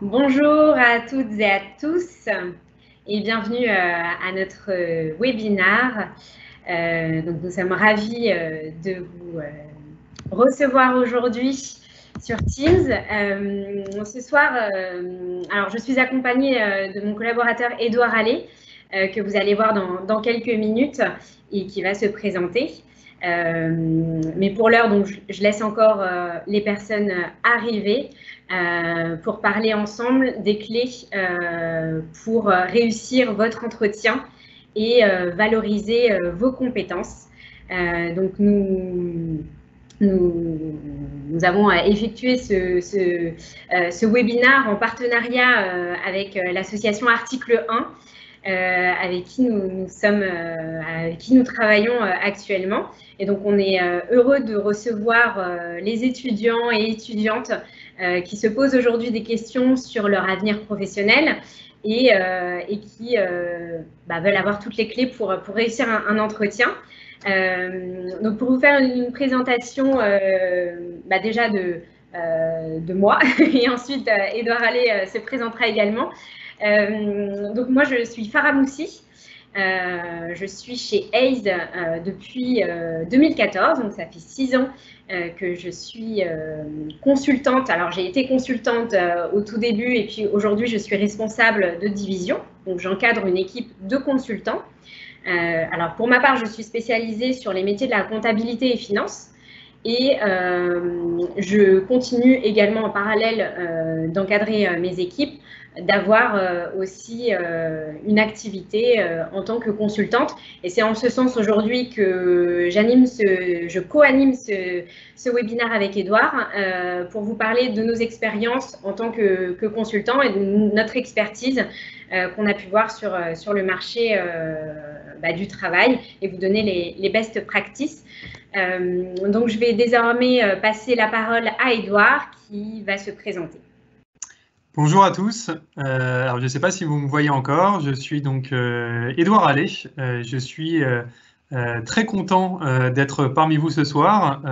Bonjour à toutes et à tous et bienvenue à notre webinaire. Donc nous sommes ravis de vous recevoir aujourd'hui sur Teams. Ce soir, alors je suis accompagnée de mon collaborateur Édouard Allais, que vous allez voir dans quelques minutes et qui va se présenter. Mais pour l'heure, donc je laisse encore les personnes arriver pour parler ensemble des clés pour réussir votre entretien et valoriser vos compétences. Donc nous avons effectué ce webinaire en partenariat avec l'association Article 1, avec qui nous travaillons actuellement. Et donc, on est heureux de recevoir les étudiants et étudiantes qui se posent aujourd'hui des questions sur leur avenir professionnel et qui veulent avoir toutes les clés pour réussir un entretien. Donc, pour vous faire une présentation déjà de moi, et ensuite Édouard Allais se présentera également. Donc moi, je suis Farah Moussi. Je suis chez Hays depuis 2014, donc ça fait 6 ans que je suis consultante. Alors j'ai été consultante au tout début et puis aujourd'hui je suis responsable de division, donc j'encadre une équipe de consultants. Alors pour ma part, je suis spécialisée sur les métiers de la comptabilité et finance. Et je continue également en parallèle d'encadrer mes équipes, d'avoir aussi une activité en tant que consultante. Et c'est en ce sens aujourd'hui que je co-anime ce webinaire avec Édouard pour vous parler de nos expériences en tant que consultant et de notre expertise qu'on a pu voir sur le marché du travail et vous donner les best practices. Donc, je vais désormais passer la parole à Édouard qui va se présenter. Bonjour à tous. Alors, je ne sais pas si vous me voyez encore. Je suis donc Édouard Allais. Je suis très content d'être parmi vous ce soir,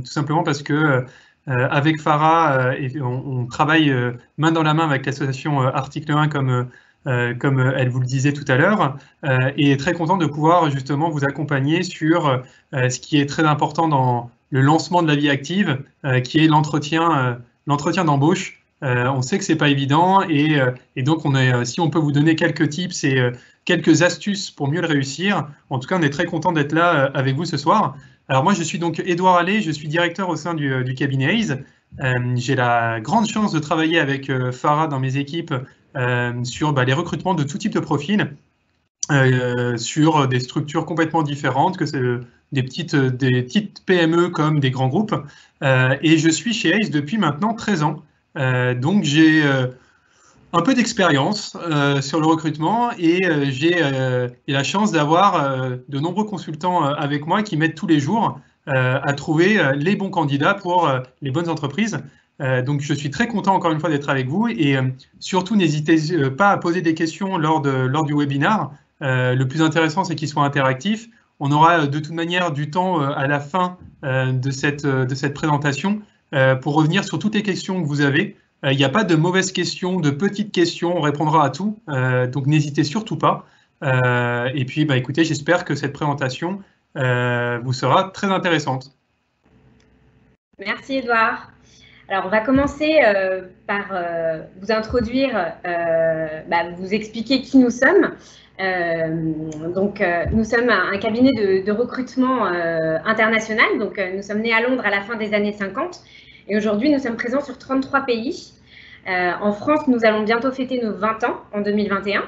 tout simplement parce que avec Farah, on travaille main dans la main avec l'association Article 1 comme elle vous le disait tout à l'heure, et très content de pouvoir justement vous accompagner sur ce qui est très important dans le lancement de la vie active, qui est l'entretien d'embauche. On sait que c'est pas évident et donc si on peut vous donner quelques tips et quelques astuces pour mieux le réussir, en tout cas on est très content d'être là avec vous ce soir. Alors moi je suis donc Édouard Allais, je suis directeur au sein du cabinet Hays. J'ai la grande chance de travailler avec Farah dans mes équipes sur les recrutements de tout type de profil, sur des structures complètement différentes, que c'est des petites PME comme des grands groupes. Et je suis chez Hays depuis maintenant 13 ans. Donc j'ai un peu d'expérience sur le recrutement et j'ai la chance d'avoir de nombreux consultants avec moi qui m'aident tous les jours à trouver les bons candidats pour les bonnes entreprises. Donc je suis très content encore une fois d'être avec vous et surtout n'hésitez pas à poser des questions lors du webinaire. Le plus intéressant c'est qu'il soit interactif. On aura de toute manière du temps à la fin de cette présentation pour revenir sur toutes les questions que vous avez. Il n'y a pas de mauvaises questions, de petites questions, on répondra à tout, donc n'hésitez surtout pas. Et puis, écoutez, j'espère que cette présentation vous sera très intéressante. Merci Édouard. Alors, on va commencer par vous introduire, vous expliquer qui nous sommes. Nous sommes un cabinet de recrutement international. Donc, nous sommes nés à Londres à la fin des années 50 et aujourd'hui, nous sommes présents sur 33 pays. En France, nous allons bientôt fêter nos 20 ans en 2021.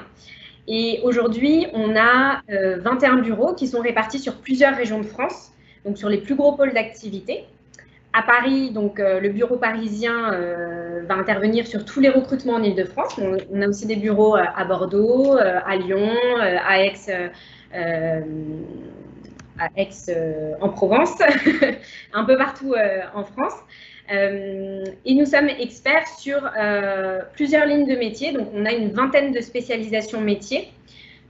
Et aujourd'hui, on a 21 bureaux qui sont répartis sur plusieurs régions de France, donc sur les plus gros pôles d'activité. À Paris, donc le bureau parisien va intervenir sur tous les recrutements en Île-de-France. On a aussi des bureaux à Bordeaux, à Lyon, à Aix en Provence, un peu partout en France. Et nous sommes experts sur plusieurs lignes de métiers. Donc, on a une vingtaine de spécialisations métiers.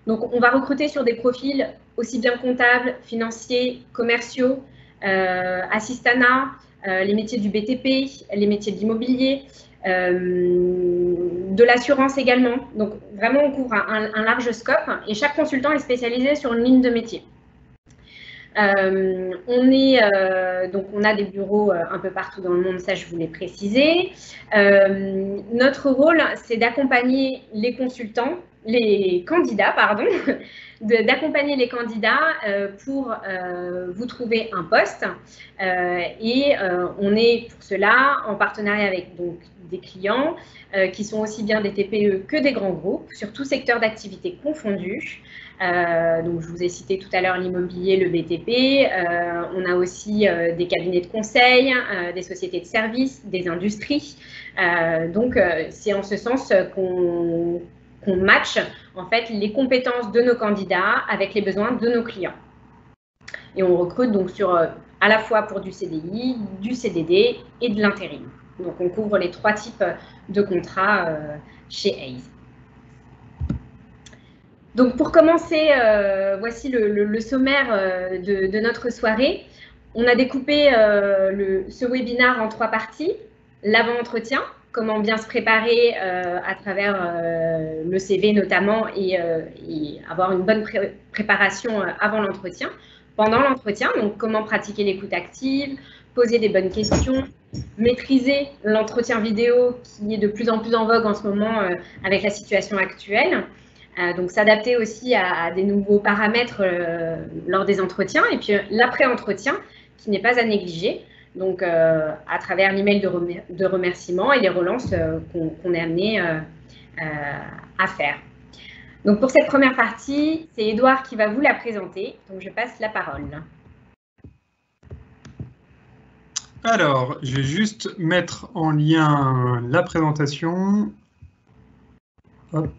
Donc, on va recruter sur des profils aussi bien comptables, financiers, commerciaux, assistanat, les métiers du BTP, les métiers de l'immobilier, de l'assurance également. Donc, vraiment, on couvre un large scope et chaque consultant est spécialisé sur une ligne de métier. Donc on a des bureaux un peu partout dans le monde, ça je voulais préciser. Notre rôle, c'est d'accompagner les candidats, d'accompagner les candidats pour vous trouver un poste. On est pour cela en partenariat avec donc, des clients qui sont aussi bien des TPE que des grands groupes, sur tout secteur d'activité confondu. Donc, je vous ai cité tout à l'heure l'immobilier, le BTP. On a aussi des cabinets de conseil, des sociétés de services, des industries. Donc, c'est en ce sens qu'on match en fait les compétences de nos candidats avec les besoins de nos clients. Et on recrute donc à la fois pour du CDI, du CDD et de l'intérim. Donc, on couvre les 3 types de contrats chez Hays. Donc, pour commencer, voici le sommaire de notre soirée. On a découpé ce webinaire en 3 parties. L'avant-entretien, comment bien se préparer à travers le CV notamment et avoir une bonne préparation avant l'entretien. Pendant l'entretien, donc comment pratiquer l'écoute active, poser des bonnes questions, maîtriser l'entretien vidéo qui est de plus en plus en vogue en ce moment avec la situation actuelle. Donc, s'adapter aussi à des nouveaux paramètres lors des entretiens. Et puis, l'après-entretien, qui n'est pas à négliger. Donc, à travers l'email de remerciement et les relances qu'on est amené à faire. Donc, pour cette première partie, c'est Édouard qui va vous la présenter. Donc, je passe la parole. Alors, je vais juste mettre en lien la présentation. Hop.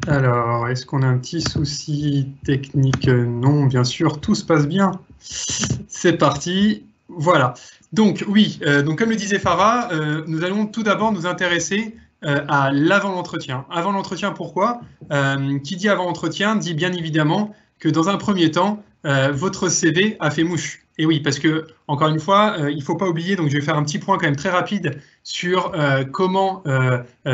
Alors, est-ce qu'on a un petit souci technique? Non, bien sûr, tout se passe bien. C'est parti. Voilà. Donc, oui, donc comme le disait Farah, nous allons tout d'abord nous intéresser à l'avant-entretien. Avant l'entretien, pourquoi? Qui dit avant-entretien dit bien évidemment que dans un premier temps, votre CV a fait mouche. Et oui, parce que, encore une fois, il ne faut pas oublier, donc je vais faire un petit point quand même très rapide sur comment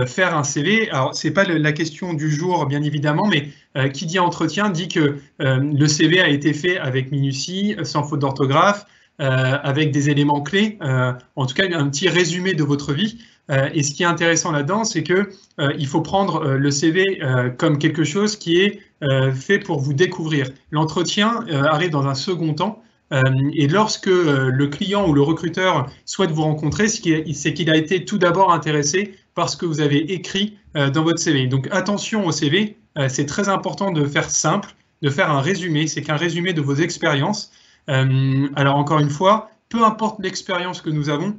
faire un CV. Alors, ce n'est pas la question du jour, bien évidemment, mais qui dit entretien dit que le CV a été fait avec minutie, sans faute d'orthographe, avec des éléments clés, en tout cas un petit résumé de votre vie. Et ce qui est intéressant là-dedans, c'est qu'il faut prendre le CV comme quelque chose qui est fait pour vous découvrir. L'entretien arrive dans un second temps. Et lorsque le client ou le recruteur souhaite vous rencontrer, c'est qu'il a été tout d'abord intéressé par ce que vous avez écrit dans votre CV. Donc attention au CV, c'est très important de faire simple, de faire un résumé, c'est qu'un résumé de vos expériences. Alors encore une fois, peu importe l'expérience que nous avons,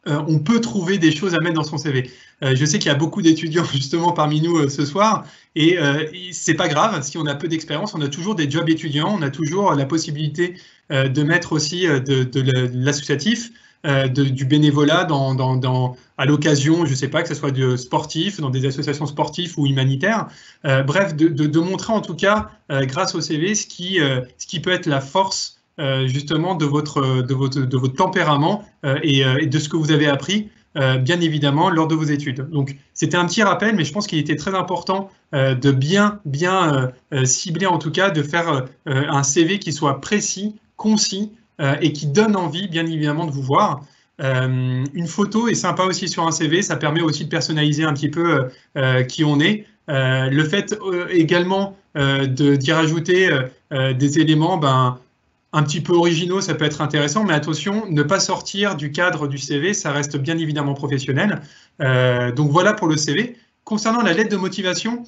on peut trouver des choses à mettre dans son CV. Je sais qu'il y a beaucoup d'étudiants justement parmi nous ce soir et c'est pas grave, si on a peu d'expérience, on a toujours des jobs étudiants, on a toujours la possibilité de mettre aussi de l'associatif, du bénévolat à l'occasion, je sais pas, que ce soit de sportif, dans des associations sportives ou humanitaires. Bref, de montrer en tout cas, grâce au CV, ce qui peut être la force justement de votre tempérament et de ce que vous avez appris, bien évidemment, lors de vos études. Donc, c'était un petit rappel, mais je pense qu'il était très important de bien cibler, en tout cas, de faire un CV qui soit précis, concis et qui donne envie, bien évidemment, de vous voir. Une photo est sympa aussi sur un CV, ça permet aussi de personnaliser un petit peu qui on est. Le fait également d'y rajouter des éléments, un petit peu originaux, ça peut être intéressant, mais attention, ne pas sortir du cadre du CV, ça reste bien évidemment professionnel. Donc voilà pour le CV. Concernant la lettre de motivation,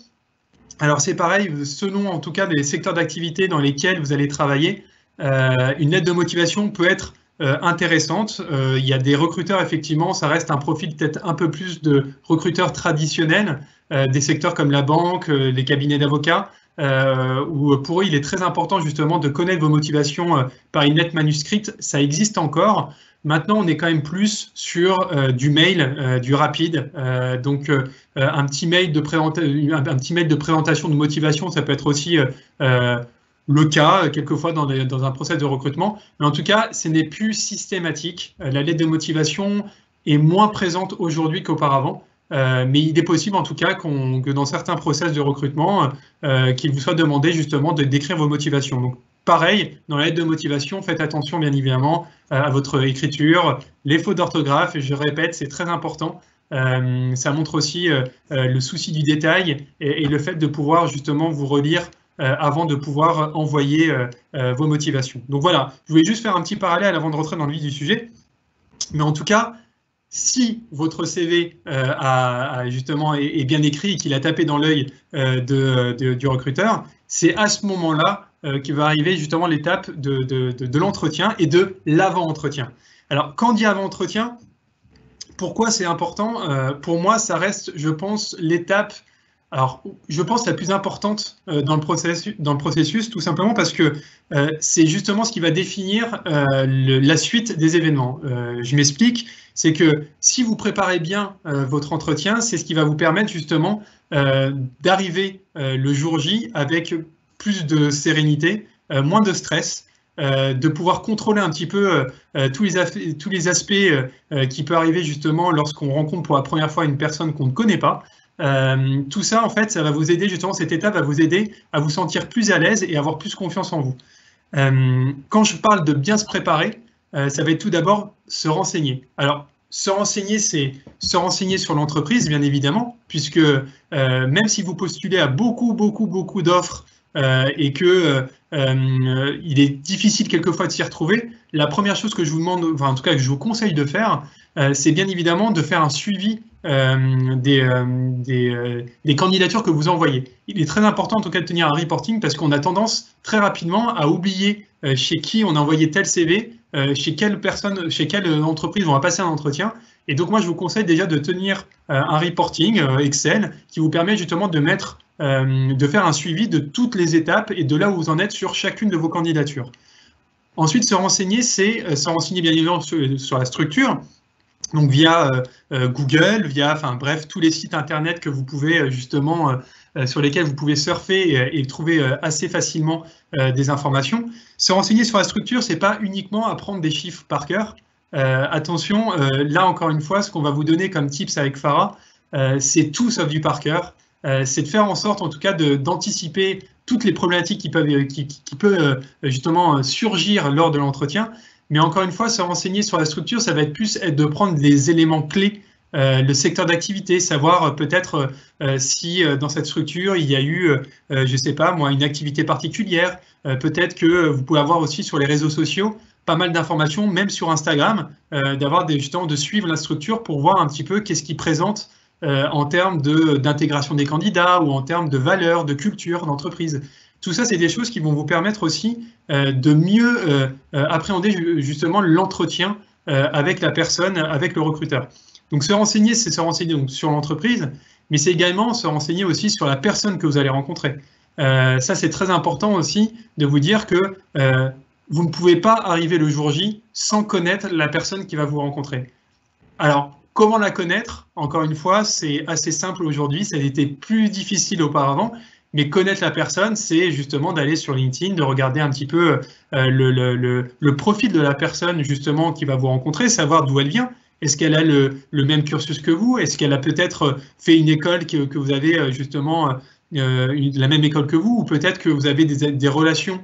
alors c'est pareil, selon en tout cas les secteurs d'activité dans lesquels vous allez travailler, une lettre de motivation peut être intéressante. Il y a des recruteurs, effectivement, ça reste un profil peut-être un peu plus de recruteurs traditionnels, des secteurs comme la banque, les cabinets d'avocats, où pour eux, il est très important justement de connaître vos motivations par une lettre manuscrite. Ça existe encore. Maintenant, on est quand même plus sur du mail, du rapide. Donc, un petit mail de présentation de motivation, ça peut être aussi le cas, quelquefois dans un process de recrutement, mais en tout cas, ce n'est plus systématique. La lettre de motivation est moins présente aujourd'hui qu'auparavant, mais il est possible en tout cas que dans certains process de recrutement, qu'il vous soit demandé justement de décrire vos motivations. Donc, pareil, dans la lettre de motivation, faites attention bien évidemment à votre écriture, les fautes d'orthographe, et je répète, c'est très important. Ça montre aussi le souci du détail et le fait de pouvoir justement vous relire avant de pouvoir envoyer vos motivations. Donc voilà, je voulais juste faire un petit parallèle avant de rentrer dans le vif du sujet. Mais en tout cas, si votre CV justement est bien écrit et qu'il a tapé dans l'œil du recruteur, c'est à ce moment-là qu'il va arriver justement l'étape de l'entretien et de l'avant-entretien. Alors, quand on dit avant-entretien, pourquoi c'est important? Pour moi, ça reste, je pense, l'étape, alors, je pense, la plus importante dans le processus, tout simplement parce que c'est justement ce qui va définir la suite des événements. Je m'explique, c'est que si vous préparez bien votre entretien, c'est ce qui va vous permettre justement d'arriver le jour J avec plus de sérénité, moins de stress, de pouvoir contrôler un petit peu tous les aspects qui peuvent arriver justement lorsqu'on rencontre pour la première fois une personne qu'on ne connaît pas. Tout ça, en fait, ça va vous aider, justement, cette étape va vous aider à vous sentir plus à l'aise et avoir plus confiance en vous. Quand je parle de bien se préparer, ça va être tout d'abord se renseigner. Alors, se renseigner, c'est se renseigner sur l'entreprise, bien évidemment, puisque même si vous postulez à beaucoup d'offres et que il est difficile quelquefois de s'y retrouver, la première chose que je vous demande, enfin en tout cas que je vous conseille de faire, c'est bien évidemment de faire un suivi des candidatures que vous envoyez. Il est très important en tout cas de tenir un reporting parce qu'on a tendance très rapidement à oublier chez qui on a envoyé tel CV, chez quelle personne, chez quelle entreprise on va passer un entretien. Et donc moi je vous conseille déjà de tenir un reporting Excel qui vous permet justement de faire un suivi de toutes les étapes et de là où vous en êtes sur chacune de vos candidatures. Ensuite, se renseigner, c'est se renseigner bien évidemment sur la structure, donc via Google, enfin bref, tous les sites internet que vous pouvez justement, sur lesquels vous pouvez surfer et trouver assez facilement des informations. Se renseigner sur la structure, c'est pas uniquement apprendre des chiffres par cœur. Attention, là encore une fois, ce qu'on va vous donner comme tips avec Farah, c'est tout sauf du par cœur. C'est de faire en sorte, en tout cas, d'anticiper toutes les problématiques qui peuvent justement surgir lors de l'entretien. Mais encore une fois, se renseigner sur la structure, ça va être plus de prendre les éléments clés, le secteur d'activité, savoir peut-être si dans cette structure, il y a eu, je ne sais pas moi, une activité particulière. Peut-être que vous pouvez avoir aussi sur les réseaux sociaux pas mal d'informations, même sur Instagram, justement de suivre la structure pour voir un petit peu qu'est-ce qu'ils présentent en termes d'intégration des candidats ou en termes de valeurs, de culture, d'entreprise. Tout ça, c'est des choses qui vont vous permettre aussi de mieux appréhender justement l'entretien avec la personne, avec le recruteur. Donc se renseigner, c'est se renseigner donc, sur l'entreprise, mais c'est également se renseigner aussi sur la personne que vous allez rencontrer. Ça, c'est très important aussi de vous dire que vous ne pouvez pas arriver le jour J sans connaître la personne qui va vous rencontrer. Alors, comment la connaître? Encore une fois, c'est assez simple aujourd'hui, ça a été plus difficile auparavant, mais connaître la personne, c'est justement d'aller sur LinkedIn, de regarder un petit peu le profil de la personne justement qui va vous rencontrer, savoir d'où elle vient. Est-ce qu'elle a le même cursus que vous? Est-ce qu'elle a peut-être fait une école que vous avez justement la même école que vous? Ou peut-être que vous avez des relations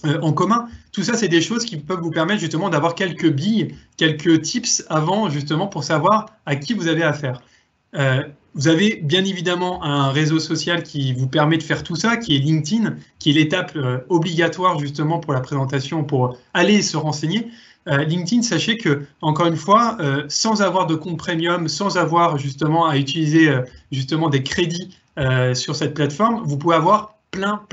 en commun? Tout ça, c'est des choses qui peuvent vous permettre justement d'avoir quelques billes, quelques tips avant justement pour savoir à qui vous avez affaire. Vous avez bien évidemment un réseau social qui vous permet de faire tout ça, qui est LinkedIn, qui est l'étape obligatoire justement pour la présentation, pour aller se renseigner. LinkedIn, sachez que, encore une fois, sans avoir de compte premium, sans avoir justement à utiliser justement des crédits sur cette plateforme, vous pouvez avoir plein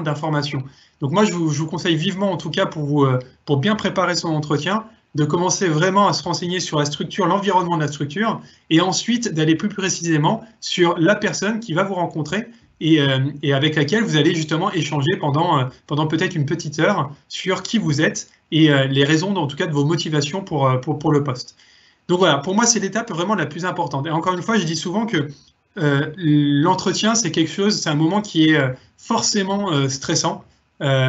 d'informations. Donc moi, je vous conseille vivement, en tout cas, pour bien préparer son entretien, de commencer vraiment à se renseigner sur la structure, l'environnement de la structure, et ensuite d'aller plus précisément sur la personne qui va vous rencontrer et avec laquelle vous allez justement échanger pendant peut-être une petite heure sur qui vous êtes et les raisons, en tout cas, de vos motivations pour le poste. Donc voilà, pour moi, c'est l'étape vraiment la plus importante. Et encore une fois, je dis souvent que l'entretien, c'est quelque chose, c'est un moment qui est forcément stressant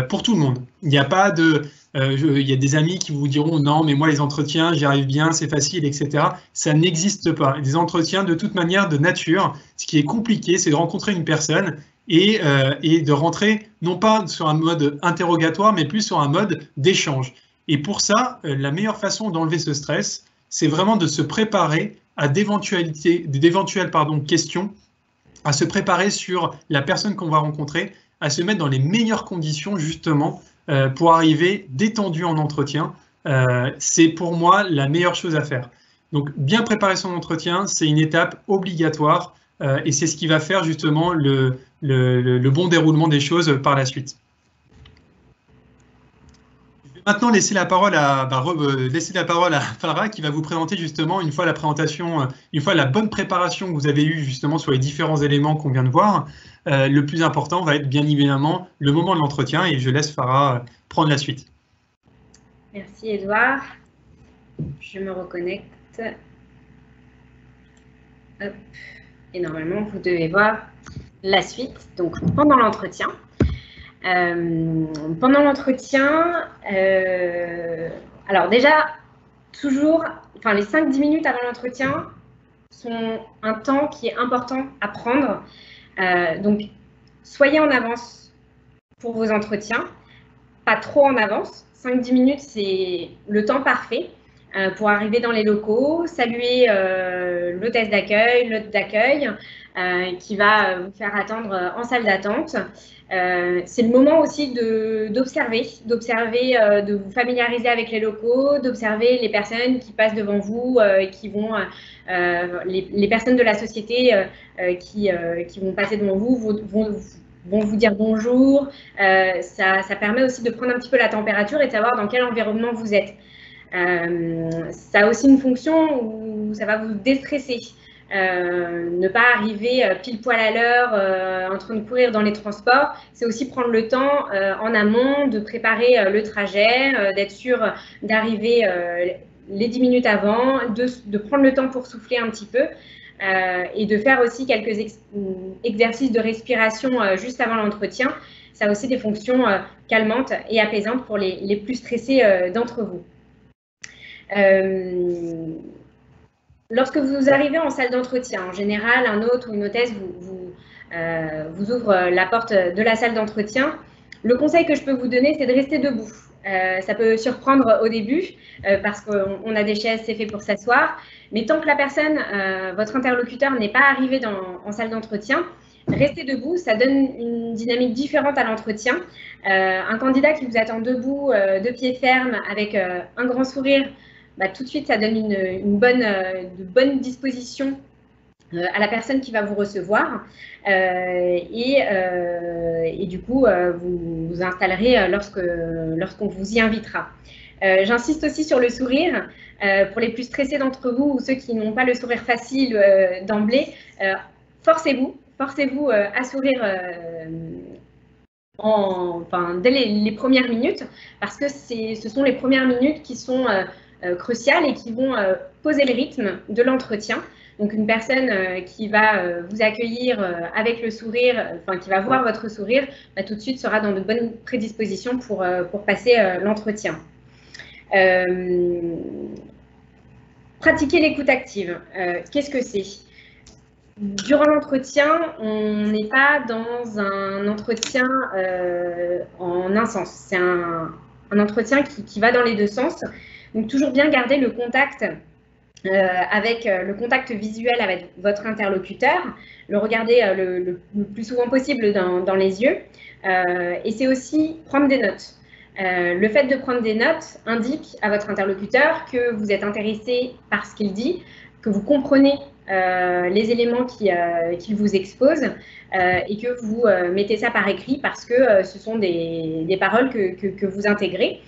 pour tout le monde. Il n'y a pas de... il y a des amis qui vous diront non, mais moi les entretiens, j'y arrive bien, c'est facile, etc. Ça n'existe pas. Les entretiens, de toute manière, de nature, ce qui est compliqué, c'est de rencontrer une personne et de rentrer non pas sur un mode interrogatoire, mais plus sur un mode d'échange. Et pour ça, la meilleure façon d'enlever ce stress, c'est vraiment de se préparer à d'éventuelles questions, à se préparer sur la personne qu'on va rencontrer, à se mettre dans les meilleures conditions justement pour arriver détendu en entretien. C'est pour moi la meilleure chose à faire. Donc bien préparer son entretien, c'est une étape obligatoire et c'est ce qui va faire justement le bon déroulement des choses par la suite. Maintenant, laisser la parole à Farah qui va vous présenter justement, une fois la présentation, une fois la bonne préparation que vous avez eue justement sur les différents éléments qu'on vient de voir, le plus important va être bien évidemment le moment de l'entretien et je laisse Farah prendre la suite. Merci Edouard. Je me reconnecte. Hop. Et normalement, vous devez voir la suite. Donc, pendant l'entretien. Pendant l'entretien, alors déjà, toujours, enfin les 5-10 minutes avant l'entretien sont un temps qui est important à prendre. Donc, soyez en avance pour vos entretiens, pas trop en avance. 5-10 minutes, c'est le temps parfait pour arriver dans les locaux, saluer l'hôtesse d'accueil, l'hôte d'accueil qui va vous faire attendre en salle d'attente. C'est le moment aussi d'observer, de vous familiariser avec les locaux, d'observer les personnes qui passent devant vous, qui vont, les personnes de la société qui vont passer devant vous vont vous dire bonjour. Ça permet aussi de prendre un petit peu la température et de savoir dans quel environnement vous êtes. Ça a aussi une fonction où ça va vous déstresser. Ne pas arriver pile poil à l'heure en train de courir dans les transports, c'est aussi prendre le temps en amont de préparer le trajet, d'être sûr d'arriver les 10 minutes avant, de prendre le temps pour souffler un petit peu et de faire aussi quelques exercices de respiration juste avant l'entretien. Ça a aussi des fonctions calmantes et apaisantes pour les plus stressés d'entre vous. Lorsque vous arrivez en salle d'entretien, en général, un hôte ou une hôtesse vous ouvre la porte de la salle d'entretien. Le conseil que je peux vous donner, c'est de rester debout. Ça peut surprendre au début parce qu'on a des chaises, c'est fait pour s'asseoir. Mais tant que la personne, votre interlocuteur, n'est pas arrivé en salle d'entretien, rester debout, ça donne une dynamique différente à l'entretien. Un candidat qui vous attend debout, de pied ferme, avec un grand sourire, tout de suite, ça donne une bonne disposition à la personne qui va vous recevoir et du coup, vous vous installerez lorsqu'on vous y invitera. J'insiste aussi sur le sourire. Pour les plus stressés d'entre vous ou ceux qui n'ont pas le sourire facile d'emblée, forcez-vous à sourire dès les premières minutes parce que ce sont les premières minutes qui sont cruciales et qui vont poser le rythme de l'entretien. Donc, une personne qui va vous accueillir avec le sourire, qui va voir votre sourire, tout de suite sera dans de bonnes prédispositions pour passer l'entretien. Pratiquer l'écoute active. Qu'est-ce que c'est ? Durant l'entretien, on n'est pas dans un entretien en un sens. C'est un entretien qui va dans les deux sens. Donc, toujours bien garder le contact avec le contact visuel avec votre interlocuteur, le regarder le plus souvent possible dans les yeux. Et c'est aussi prendre des notes. Le fait de prendre des notes indique à votre interlocuteur que vous êtes intéressé par ce qu'il dit, que vous comprenez les éléments qu'il vous expose et que vous mettez ça par écrit parce que ce sont des paroles que vous intégrez.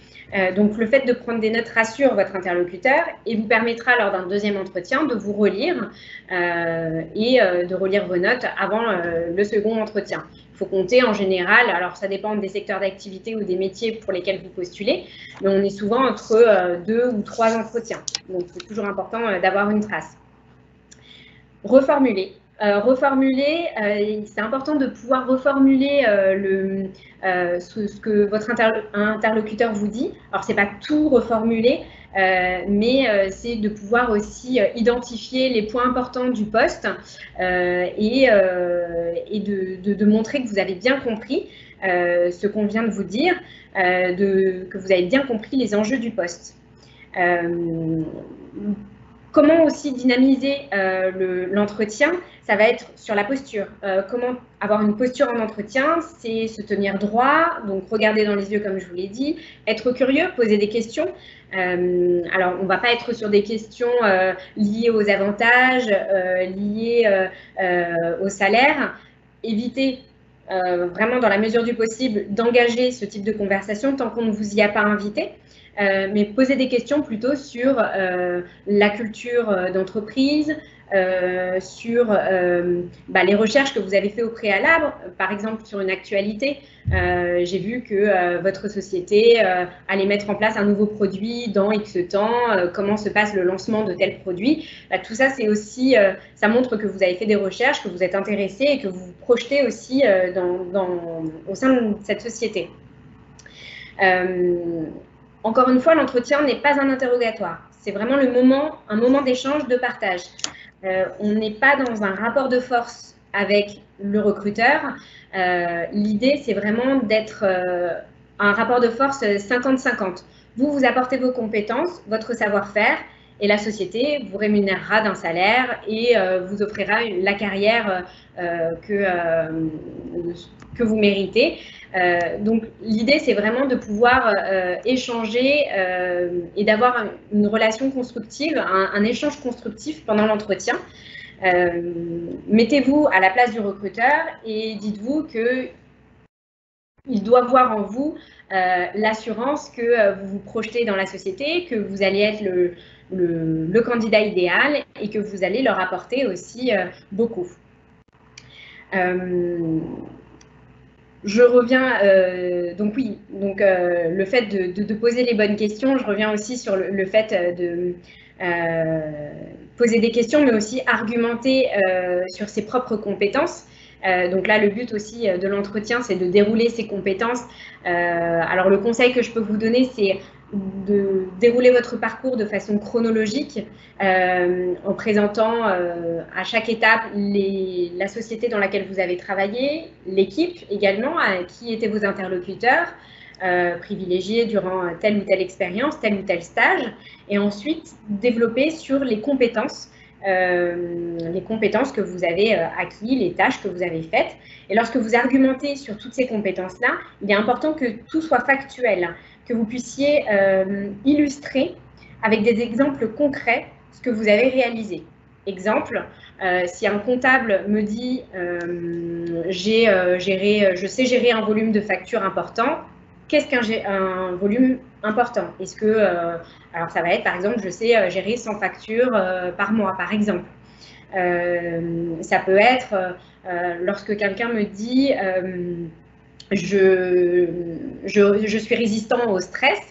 Donc, le fait de prendre des notes rassure votre interlocuteur et vous permettra, lors d'un deuxième entretien, de vous relire et de relire vos notes avant le second entretien. Il faut compter en général, alors ça dépend des secteurs d'activité ou des métiers pour lesquels vous postulez, mais on est souvent entre 2 ou 3 entretiens. Donc, c'est toujours important d'avoir une trace. Reformuler. reformuler, c'est important de pouvoir reformuler ce que votre interlocuteur vous dit. Alors, ce n'est pas tout reformuler, mais c'est de pouvoir aussi identifier les points importants du poste et de montrer que vous avez bien compris ce qu'on vient de vous dire, que vous avez bien compris les enjeux du poste. Comment aussi dynamiser l'entretien? Ça va être sur la posture. Comment avoir une posture en entretien? C'est se tenir droit, donc regarder dans les yeux comme je vous l'ai dit, être curieux, poser des questions. Alors, on ne va pas être sur des questions liées aux avantages, liées au salaire. Éviter vraiment dans la mesure du possible d'engager ce type de conversation tant qu'on ne vous y a pas invité. Mais poser des questions plutôt sur la culture d'entreprise, sur les recherches que vous avez fait au préalable, par exemple sur une actualité. J'ai vu que votre société allait mettre en place un nouveau produit dans X temps, comment se passe le lancement de tel produit. Tout ça, c'est aussi, ça montre que vous avez fait des recherches, que vous êtes intéressé et que vous vous projetez aussi au sein de cette société. Encore une fois, l'entretien n'est pas un interrogatoire. C'est vraiment un moment d'échange, de partage. On n'est pas dans un rapport de force avec le recruteur. L'idée, c'est vraiment d'être un rapport de force 50-50. Vous apportez vos compétences, votre savoir-faire, et la société vous rémunérera d'un salaire et vous offrira la carrière que vous méritez. Donc, l'idée, c'est vraiment de pouvoir échanger et d'avoir une relation constructive, un échange constructif pendant l'entretien. Mettez-vous à la place du recruteur et dites-vous qu'il doit voir en vous l'assurance que vous vous projetez dans la société, que vous allez être le candidat idéal et que vous allez leur apporter aussi beaucoup. Je reviens, donc oui, donc le fait de poser les bonnes questions, je reviens aussi sur le fait de poser des questions, mais aussi argumenter sur ses propres compétences. Donc là, le but aussi de l'entretien, c'est de dérouler ses compétences. Alors, le conseil que je peux vous donner, c'est de dérouler votre parcours de façon chronologique en présentant à chaque étape la société dans laquelle vous avez travaillé, l'équipe également, qui étaient vos interlocuteurs privilégiés durant telle ou telle expérience, tel ou tel stage, et ensuite développer sur les compétences que vous avez acquis, les tâches que vous avez faites. Et lorsque vous argumentez sur toutes ces compétences-là, il est important que tout soit factuel, que vous puissiez illustrer avec des exemples concrets ce que vous avez réalisé. Exemple, si un comptable me dit je sais gérer un volume de factures important, qu'est-ce qu'un volume important? Est-ce que, alors ça va être par exemple, je sais gérer 100 factures par mois, par exemple. Ça peut être lorsque quelqu'un me dit je suis résistant au stress,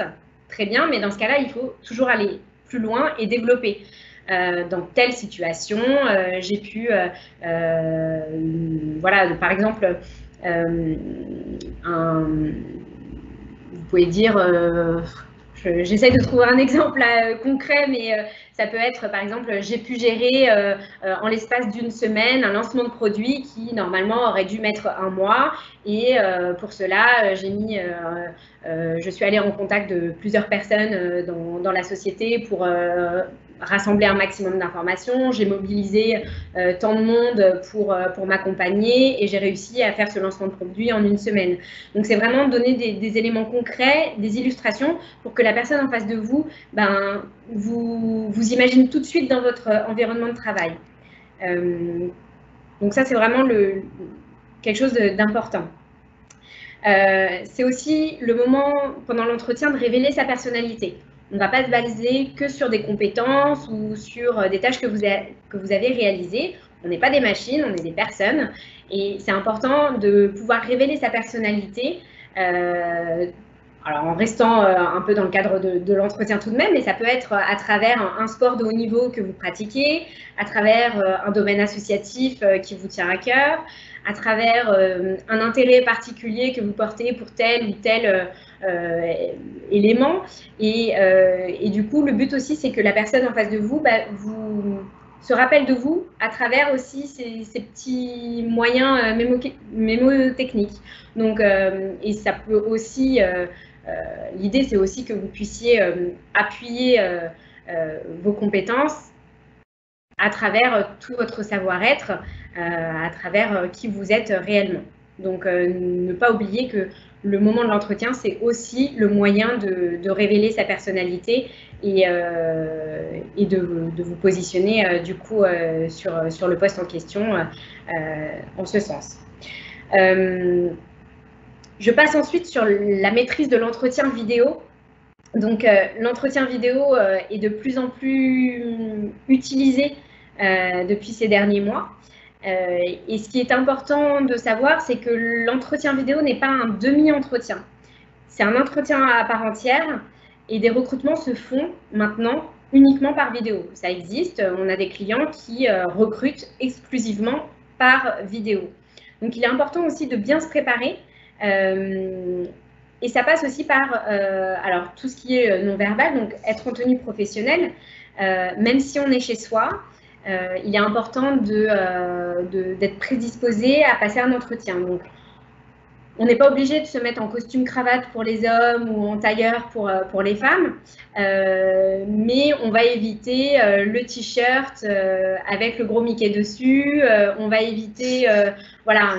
très bien, mais dans ce cas-là, il faut toujours aller plus loin et développer. Dans telle situation, j'ai pu, voilà, par exemple, vous pouvez dire, j'essaie de trouver un exemple concret, mais ça peut être, par exemple, j'ai pu gérer en l'espace d'une semaine un lancement de produit qui, normalement, aurait dû mettre un mois. Et pour cela, je suis allée en contact de plusieurs personnes dans la société pour rassembler un maximum d'informations. J'ai mobilisé tant de monde pour m'accompagner et j'ai réussi à faire ce lancement de produit en une semaine. Donc, c'est vraiment donner des éléments concrets, des illustrations pour que la personne en face de vous, vous imagine tout de suite dans votre environnement de travail. Donc, ça, c'est vraiment quelque chose d'important. C'est aussi le moment pendant l'entretien de révéler sa personnalité. On ne va pas se baser que sur des compétences ou sur des tâches que vous avez réalisées. On n'est pas des machines, on est des personnes. Et c'est important de pouvoir révéler sa personnalité. alors en restant un peu dans le cadre de l'entretien tout de même, mais ça peut être à travers un sport de haut niveau que vous pratiquez, à travers un domaine associatif qui vous tient à cœur, à travers un intérêt particulier que vous portez pour tel ou tel élément. Et du coup, le but aussi, c'est que la personne en face de vous, vous se rappelle de vous à travers aussi ces petits moyens mémotechniques. Donc, et ça peut aussi, l'idée, c'est aussi que vous puissiez appuyer vos compétences à travers tout votre savoir-être, à travers qui vous êtes réellement. Donc, ne pas oublier que le moment de l'entretien, c'est aussi le moyen de révéler sa personnalité et de vous positionner du coup sur le poste en question en ce sens. Je passe ensuite sur la maîtrise de l'entretien vidéo. Donc, l'entretien vidéo est de plus en plus utilisé depuis ces derniers mois. Et ce qui est important de savoir, c'est que l'entretien vidéo n'est pas un demi-entretien. C'est un entretien à part entière et des recrutements se font maintenant uniquement par vidéo. Ça existe, on a des clients qui recrutent exclusivement par vidéo. Donc, il est important aussi de bien se préparer. Et ça passe aussi par alors, tout ce qui est non-verbal, donc être en tenue professionnelle, même si on est chez soi, il est important d'être prédisposé à passer un entretien. Donc, on n'est pas obligé de se mettre en costume cravate pour les hommes ou en tailleur pour les femmes, mais on va éviter le t-shirt avec le gros Mickey dessus, on va éviter voilà,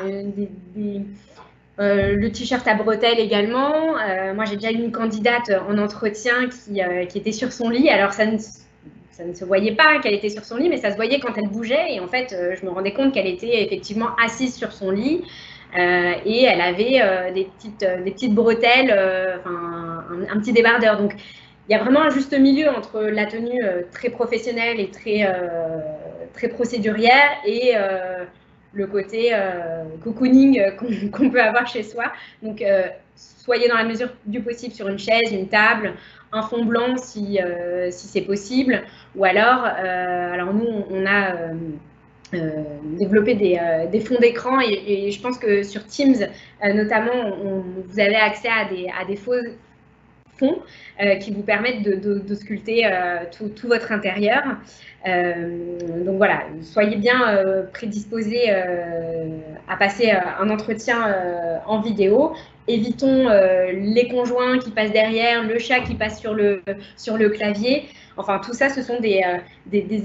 le t-shirt à bretelles également. Moi, j'ai déjà eu une candidate en entretien qui était sur son lit. Alors, ça ne se voyait pas qu'elle était sur son lit, mais ça se voyait quand elle bougeait. Et en fait, je me rendais compte qu'elle était effectivement assise sur son lit. Et elle avait des petites bretelles, enfin, un petit débardeur. Donc, il y a vraiment un juste milieu entre la tenue très professionnelle et très procédurière et le côté cocooning qu'on peut avoir chez soi. Donc, soyez dans la mesure du possible sur une chaise, une table, un fond blanc si c'est possible. Ou alors nous, on a développer des fonds d'écran et je pense que sur Teams notamment vous avez accès à des faux fonds qui vous permettent de sculpter tout votre intérieur. Donc voilà, soyez bien prédisposés à passer un entretien en vidéo. Évitons les conjoints qui passent derrière, le chat qui passe sur le clavier. Enfin, tout ça, ce sont des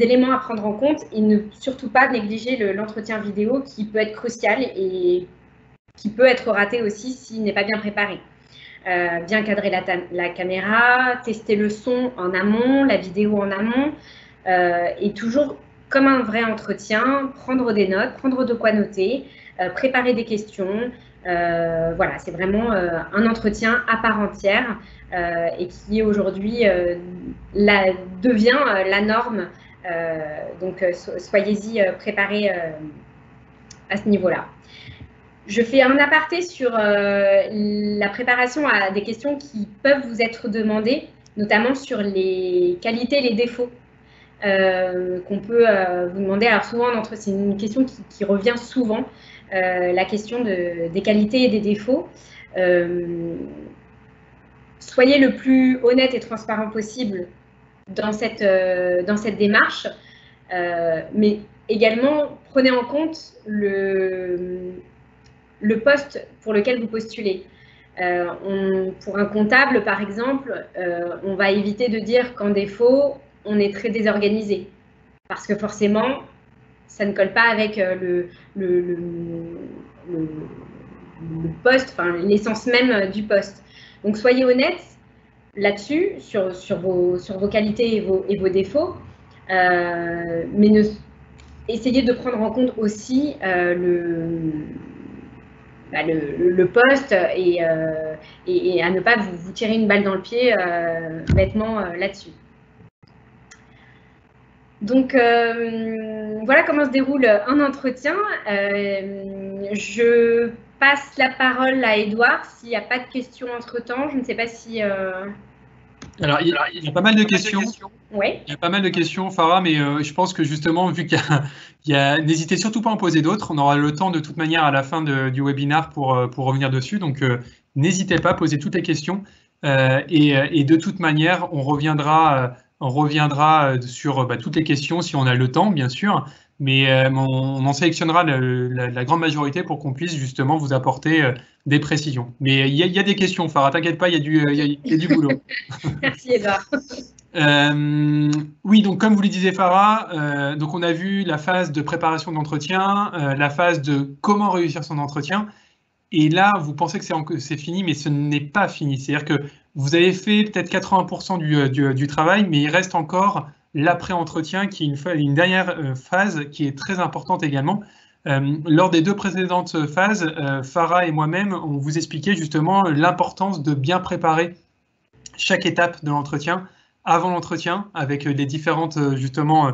éléments à prendre en compte et ne surtout pas négliger l'entretien vidéo qui peut être crucial et qui peut être raté aussi s'il n'est pas bien préparé. Bien cadrer la caméra, tester le son en amont, la vidéo en amont, et toujours comme un vrai entretien, prendre des notes, prendre de quoi noter, préparer des questions. Voilà, c'est vraiment un entretien à part entière et qui aujourd'hui devient la norme. Donc, soyez-y préparés à ce niveau-là. Je fais un aparté sur la préparation à des questions qui peuvent vous être demandées, notamment sur les qualités et les défauts qu'on peut vous demander. Alors souvent, c'est une question qui revient souvent, la question des qualités et des défauts. Soyez le plus honnête et transparent possible dans cette démarche, mais également prenez en compte le poste pour lequel vous postulez. Pour un comptable, par exemple, on va éviter de dire qu'en défaut, on est très désorganisé. Parce que forcément, ça ne colle pas avec le poste, enfin l'essence même du poste. Donc, soyez honnête là-dessus, sur vos qualités et vos défauts, mais essayez de prendre en compte aussi le poste et à ne pas vous tirer une balle dans le pied bêtement là-dessus. Donc, voilà comment se déroule un entretien. Je passe la parole à Édouard s'il n'y a pas de questions entre-temps. Je ne sais pas si... Alors, il y a pas mal de questions. Oui. Il y a pas mal de questions, Farah, mais je pense que justement, vu qu'il y a, n'hésitez surtout pas à en poser d'autres. On aura le temps de toute manière à la fin du webinaire pour revenir dessus. Donc, n'hésitez pas à poser toutes les questions. Et de toute manière, on reviendra sur toutes les questions si on a le temps, bien sûr. Mais on en sélectionnera la grande majorité pour qu'on puisse justement vous apporter des précisions. Mais il y a des questions, Farah, t'inquiète pas, il y a du boulot. Merci, Édouard. Oui, donc comme vous le disiez, Farah, donc on a vu la phase de préparation d'entretien, la phase de comment réussir son entretien. Et là, vous pensez que c'est fini, mais ce n'est pas fini. C'est-à-dire que vous avez fait peut-être 80% du travail, mais il reste encore l'après-entretien, qui est une dernière phase qui est très importante également. Lors des 2 précédentes phases, Farah et moi-même, on vous expliquait justement l'importance de bien préparer chaque étape de l'entretien, avant l'entretien, avec les différentes justement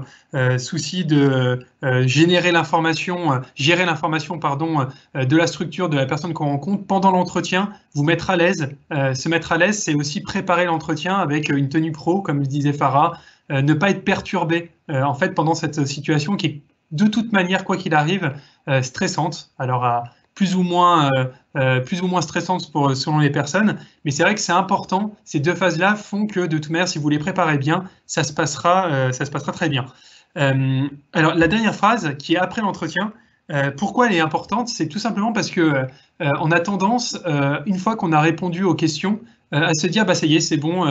soucis de gérer l'information de la structure de la personne qu'on rencontre pendant l'entretien, vous mettre à l'aise. Se mettre à l'aise, c'est aussi préparer l'entretien avec une tenue pro, comme le disait Farah, ne pas être perturbé en fait pendant cette situation qui est de toute manière, quoi qu'il arrive, stressante. Alors plus ou moins stressante selon les personnes, mais c'est vrai que c'est important. Ces 2 phases-là font que de toute manière, si vous les préparez bien, ça se passera très bien. Alors la dernière phase, qui est après l'entretien, pourquoi elle est importante? C'est tout simplement parce que on a tendance, une fois qu'on a répondu aux questions, à se dire ça y est, c'est bon,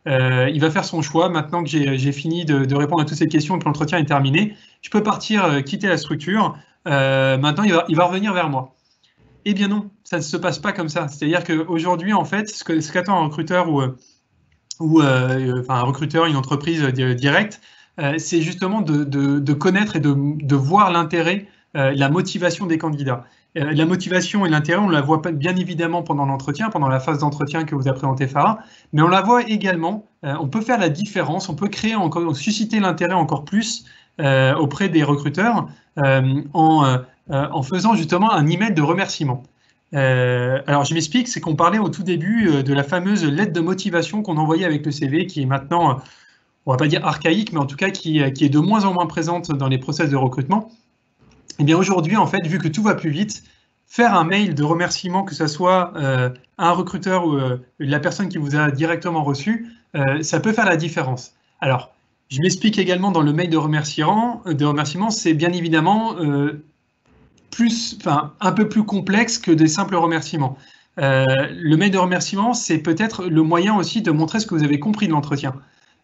il va faire son choix. Maintenant que j'ai fini de répondre à toutes ces questions et que l'entretien est terminé, je peux partir quitter la structure. Maintenant, il va revenir vers moi. Eh bien non, ça ne se passe pas comme ça. C'est-à-dire qu'aujourd'hui, en fait, ce qu'attend un recruteur ou un recruteur, une entreprise directe, c'est justement de connaître et de voir l'intérêt, la motivation des candidats. La motivation et l'intérêt, on la voit bien évidemment pendant l'entretien, pendant la phase d'entretien que vous a présenté Farah, mais on la voit également, on peut faire la différence, on peut susciter l'intérêt encore plus auprès des recruteurs en faisant justement un email de remerciement. Alors je m'explique, c'est qu'on parlait au tout début de la fameuse lettre de motivation qu'on envoyait avec le CV, qui est maintenant, on va pas dire archaïque, mais en tout cas qui est de moins en moins présente dans les process de recrutement. Et bien aujourd'hui, en fait, vu que tout va plus vite, faire un mail de remerciement, que ce soit un recruteur ou la personne qui vous a directement reçu, ça peut faire la différence. Alors, je m'explique également dans le mail de remerciement, c'est bien évidemment un peu plus complexe que des simples remerciements. Le mail de remerciement, c'est peut-être le moyen aussi de montrer ce que vous avez compris de l'entretien.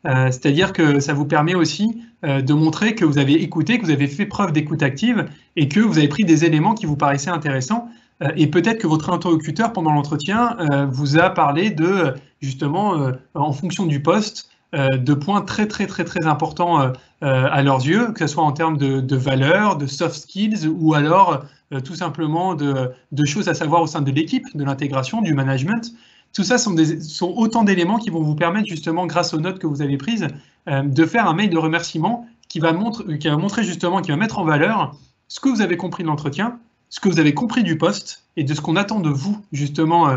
C'est-à-dire que ça vous permet aussi de montrer que vous avez écouté, que vous avez fait preuve d'écoute active et que vous avez pris des éléments qui vous paraissaient intéressants. Et peut-être que votre interlocuteur, pendant l'entretien, vous a parlé de, justement, en fonction du poste, de points très, très, très, très importants à leurs yeux, que ce soit en termes de valeurs, de soft skills ou alors tout simplement de choses à savoir au sein de l'équipe, de l'intégration, du management. Tout ça sont autant d'éléments qui vont vous permettre justement, grâce aux notes que vous avez prises, de faire un mail de remerciement qui va montrer justement, qui va mettre en valeur ce que vous avez compris de l'entretien, ce que vous avez compris du poste et de ce qu'on attend de vous, justement,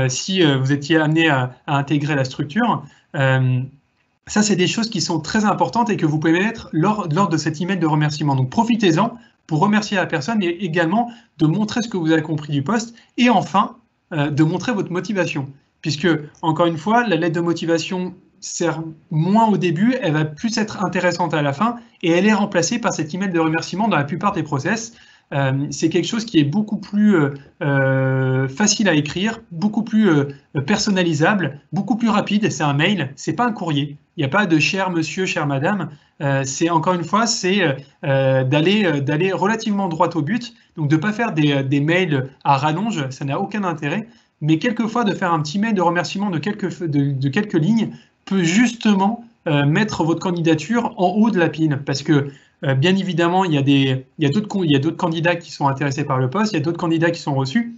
si vous étiez amené à intégrer la structure. Ça, c'est des choses qui sont très importantes et que vous pouvez mettre lors de cet email de remerciement. Donc, profitez-en pour remercier la personne et également de montrer ce que vous avez compris du poste et enfin, de montrer votre motivation. Puisque, encore une fois, la lettre de motivation sert moins au début, elle va plus être intéressante à la fin et elle est remplacée par cet email de remerciement dans la plupart des process. C'est quelque chose qui est beaucoup plus facile à écrire, beaucoup plus personnalisable, beaucoup plus rapide. C'est un mail, c'est pas un courrier. Il n'y a pas de cher monsieur, chère madame. C'est encore une fois, c'est d'aller relativement droit au but. Donc de ne pas faire des mails à rallonge, ça n'a aucun intérêt. Mais quelquefois, de faire un petit mail de remerciement de quelques lignes peut justement mettre votre candidature en haut de la pile. Parce que bien évidemment, il y a d'autres candidats qui sont intéressés par le poste, il y a d'autres candidats qui sont reçus.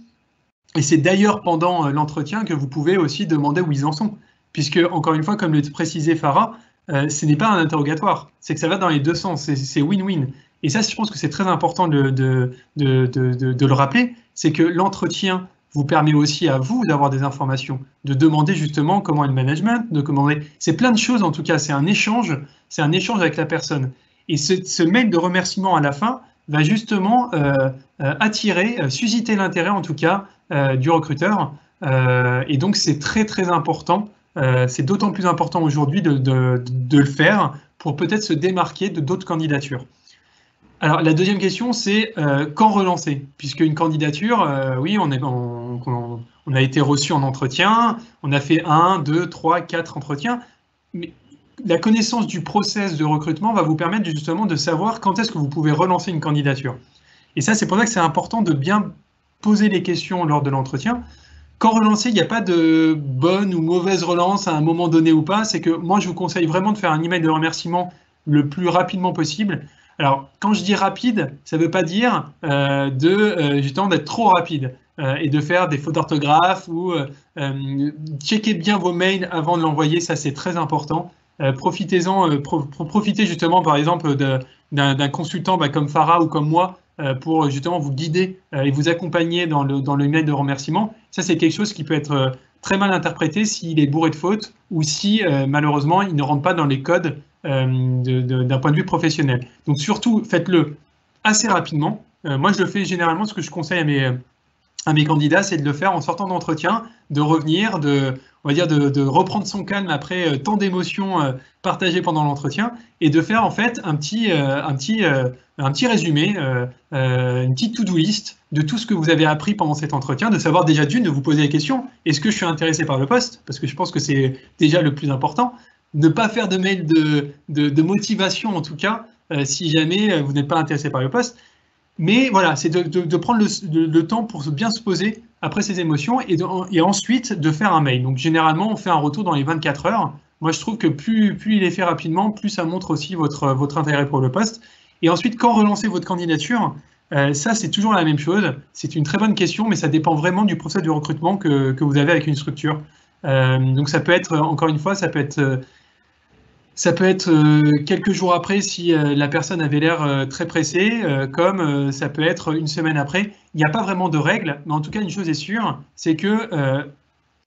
Et c'est d'ailleurs pendant l'entretien que vous pouvez aussi demander où ils en sont. Puisque, encore une fois, comme le précisait Farah, ce n'est pas un interrogatoire. C'est que ça va dans les deux sens, c'est win-win. Et ça, je pense que c'est très important de le rappeler, c'est que l'entretien vous permet aussi à vous d'avoir des informations, de demander justement comment est le management, de commander. C'est plein de choses en tout cas, c'est un échange avec la personne. Et ce mail de remerciement à la fin va justement attirer, susciter l'intérêt en tout cas du recruteur. Et donc c'est très très important. C'est d'autant plus important aujourd'hui de le faire pour peut-être se démarquer de d'autres candidatures. Alors, la deuxième question, c'est quand relancer? Puisque une candidature, oui, on a été reçu en entretien, on a fait 1, 2, 3, 4 entretiens, mais la connaissance du process de recrutement va vous permettre justement de savoir quand est-ce que vous pouvez relancer une candidature. Et ça, c'est pour ça que c'est important de bien poser les questions lors de l'entretien. Quand relancer, il n'y a pas de bonne ou mauvaise relance à un moment donné ou pas. C'est que moi, je vous conseille vraiment de faire un email de remerciement le plus rapidement possible. Alors, quand je dis rapide, ça ne veut pas dire justement d'être trop rapide et de faire des fautes d'orthographe ou checker bien vos mails avant de l'envoyer. Ça, c'est très important. Profitez-en, profitez justement, par exemple, d'un consultant comme Farah ou comme moi pour justement vous guider et vous accompagner dans le mail de remerciement. Ça, c'est quelque chose qui peut être très mal interprété s'il est bourré de fautes ou si, malheureusement, il ne rentre pas dans les codes d'un point de vue professionnel. Donc, surtout, faites-le assez rapidement. Moi, je le fais généralement, ce que je conseille à mes candidats, c'est de le faire en sortant d'entretien, de revenir, on va dire de reprendre son calme après tant d'émotions partagées pendant l'entretien et de faire en fait un petit résumé, une petite to-do list de tout ce que vous avez appris pendant cet entretien, de savoir déjà de vous poser la question, est-ce que je suis intéressé par le poste? Parce que je pense que c'est déjà le plus important. Ne pas faire de mail de motivation en tout cas, si jamais vous n'êtes pas intéressé par le poste. Mais voilà, c'est de prendre le temps pour bien se poser après ces émotions et ensuite de faire un mail. Donc généralement, on fait un retour dans les 24 heures. Moi, je trouve que plus il est fait rapidement, plus ça montre aussi votre intérêt pour le poste. Et ensuite, quand relancer votre candidature, ça, c'est toujours la même chose. C'est une très bonne question, mais ça dépend vraiment du processus de recrutement que vous avez avec une structure. Donc ça peut être, encore une fois, ça peut être quelques jours après si la personne avait l'air très pressée, comme ça peut être une semaine après. Il n'y a pas vraiment de règles, mais en tout cas, une chose est sûre, c'est que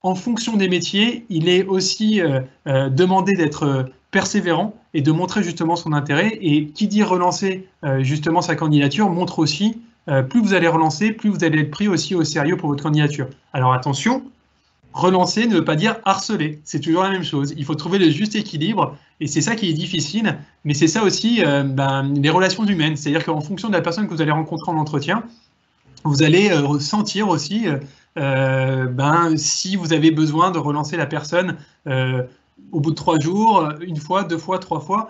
en fonction des métiers, il est aussi demandé d'être persévérant et de montrer justement son intérêt. Et qui dit relancer justement sa candidature montre aussi, plus vous allez relancer, plus vous allez être pris aussi au sérieux pour votre candidature. Alors attention, relancer ne veut pas dire harceler, c'est toujours la même chose. Il faut trouver le juste équilibre et c'est ça qui est difficile, mais c'est ça aussi les relations humaines. C'est-à-dire qu'en fonction de la personne que vous allez rencontrer en entretien, vous allez ressentir aussi si vous avez besoin de relancer la personne au bout de 3 jours, une fois, 2 fois, 3 fois.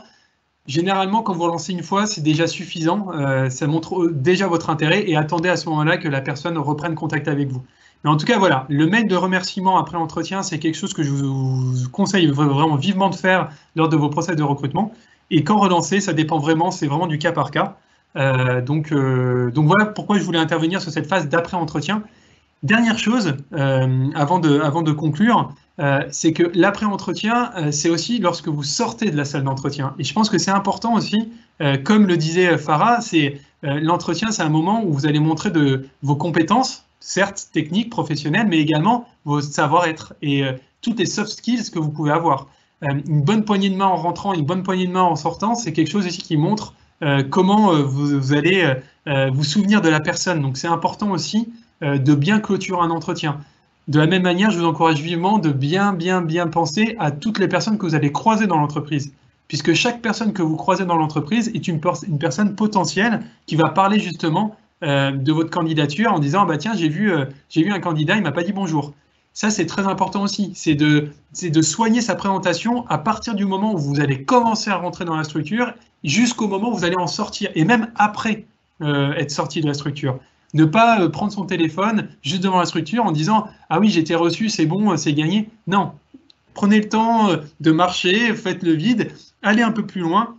Généralement, quand vous relancez une fois, c'est déjà suffisant. Ça montre déjà votre intérêt et attendez à ce moment-là que la personne reprenne contact avec vous. Mais en tout cas, voilà, le mail de remerciement après l'entretien, c'est quelque chose que je vous conseille vraiment vivement de faire lors de vos process de recrutement. Et quand relancer, ça dépend vraiment, c'est vraiment du cas par cas. Donc voilà pourquoi je voulais intervenir sur cette phase d'après-entretien. Dernière chose, avant de conclure, c'est que l'après-entretien, c'est aussi lorsque vous sortez de la salle d'entretien. Et je pense que c'est important aussi, comme le disait Farah, l'entretien, c'est un moment où vous allez montrer vos compétences, certes techniques, professionnelles, mais également vos savoir-être et toutes les soft skills que vous pouvez avoir. Une bonne poignée de main en rentrant, une bonne poignée de main en sortant, c'est quelque chose aussi qui montre comment vous allez vous souvenir de la personne. Donc c'est important aussi de bien clôturer un entretien. De la même manière, je vous encourage vivement de bien penser à toutes les personnes que vous allez croiser dans l'entreprise. Puisque chaque personne que vous croisez dans l'entreprise est une personne potentielle qui va parler justement de votre candidature en disant bah tiens, j'ai vu un candidat, il m'a pas dit bonjour. Ça, c'est très important aussi. C'est de soigner sa présentation à partir du moment où vous allez commencer à rentrer dans la structure jusqu'au moment où vous allez en sortir et même après être sorti de la structure. Ne pas prendre son téléphone juste devant la structure en disant « Ah oui, j'ai été reçu, c'est bon, c'est gagné ». Non, prenez le temps de marcher, faites le vide, allez un peu plus loin.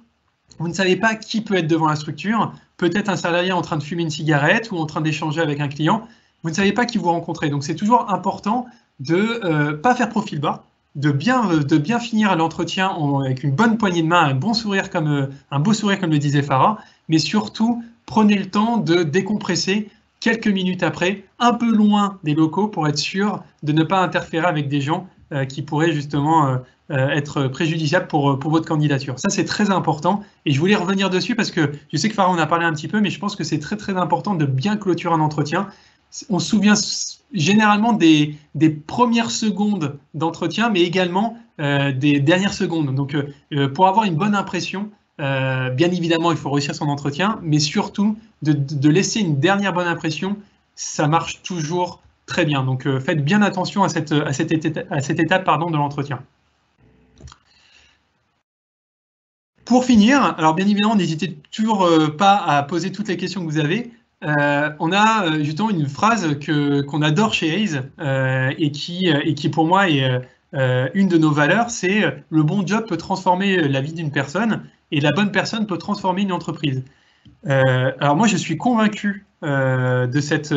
Vous ne savez pas qui peut être devant la structure, peut-être un salarié en train de fumer une cigarette ou en train d'échanger avec un client. Vous ne savez pas qui vous rencontrez. Donc c'est toujours important de ne pas faire profil bas, bien finir l'entretien avec une bonne poignée de main, un beau sourire comme le disait Farah, mais surtout, prenez le temps de décompresser quelques minutes après, un peu loin des locaux pour être sûr de ne pas interférer avec des gens qui pourraient justement être préjudiciables pour votre candidature. Ça, c'est très important et je voulais revenir dessus parce que je sais que Farah en a parlé un petit peu, mais je pense que c'est très, très important de bien clôturer un entretien. On se souvient généralement des premières secondes d'entretien, mais également des dernières secondes. Donc, pour avoir une bonne impression, bien évidemment, il faut réussir son entretien, mais surtout de laisser une dernière bonne impression, ça marche toujours très bien. Donc, faites bien attention à cette étape de l'entretien. Pour finir, alors bien évidemment, n'hésitez toujours pas à poser toutes les questions que vous avez. On a justement une phrase qu'on adore chez Hays et qui pour moi est une de nos valeurs, c'est le bon job peut transformer la vie d'une personne et la bonne personne peut transformer une entreprise. Alors moi, je suis convaincu de cette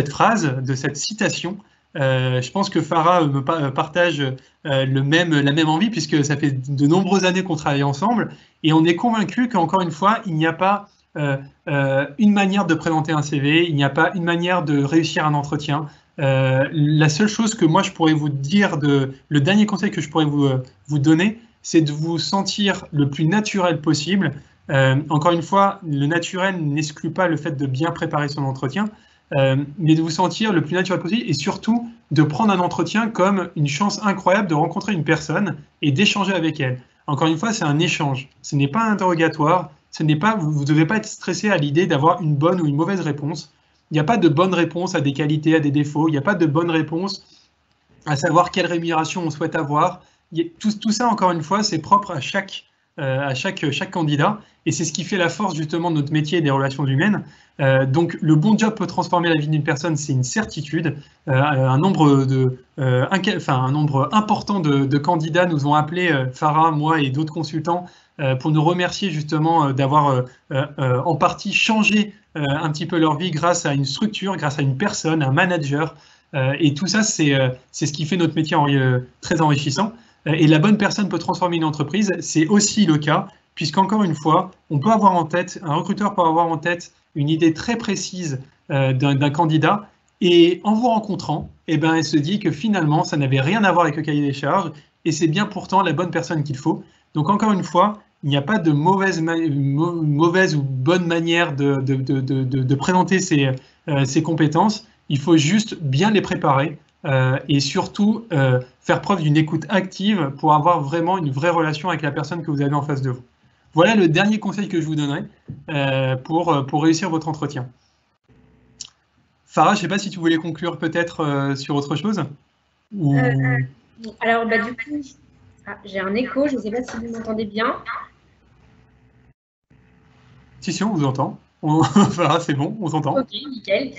phrase, de cette citation. Je pense que Farah me partage la même envie puisque ça fait de nombreuses années qu'on travaille ensemble et on est convaincu qu'encore une fois, il n'y a pas une manière de présenter un CV, il n'y a pas une manière de réussir un entretien. La seule chose que moi je pourrais vous dire, le dernier conseil que je pourrais vous donner, c'est de vous sentir le plus naturel possible. Encore une fois, le naturel n'exclut pas le fait de bien préparer son entretien, mais de vous sentir le plus naturel possible et surtout de prendre un entretien comme une chance incroyable de rencontrer une personne et d'échanger avec elle. Encore une fois, c'est un échange, ce n'est pas un interrogatoire. Vous ne devez pas être stressé à l'idée d'avoir une bonne ou une mauvaise réponse. Il n'y a pas de bonne réponse à des qualités, à des défauts. Il n'y a pas de bonne réponse à savoir quelle rémunération on souhaite avoir. Tout ça, encore une fois, c'est propre à chaque candidat. Et c'est ce qui fait la force justement de notre métier des relations humaines. Donc le bon job peut transformer la vie d'une personne, c'est une certitude. Un nombre important de candidats nous ont appelés, Farah, moi et d'autres consultants, pour nous remercier justement d'avoir en partie changé un petit peu leur vie grâce à une structure, grâce à une personne, un manager. Et tout ça, c'est ce qui fait notre métier très enrichissant. Et la bonne personne peut transformer une entreprise, c'est aussi le cas, puisqu'encore une fois, un recruteur peut avoir en tête une idée très précise d'un candidat, et en vous rencontrant, elle se dit que finalement, ça n'avait rien à voir avec le cahier des charges, et c'est bien pourtant la bonne personne qu'il faut. Donc encore une fois, il n'y a pas de mauvaise ou bonne manière de présenter ses compétences, il faut juste bien les préparer. Et surtout faire preuve d'une écoute active pour avoir vraiment une vraie relation avec la personne que vous avez en face de vous. Voilà le dernier conseil que je vous donnerai pour réussir votre entretien. Farah, je ne sais pas si tu voulais conclure peut-être sur autre chose ou... Alors, du coup, j'ai un écho, je ne sais pas si vous m'entendez bien. Si, on vous entend. Farah, c'est bon, on s'entend. Ok, nickel.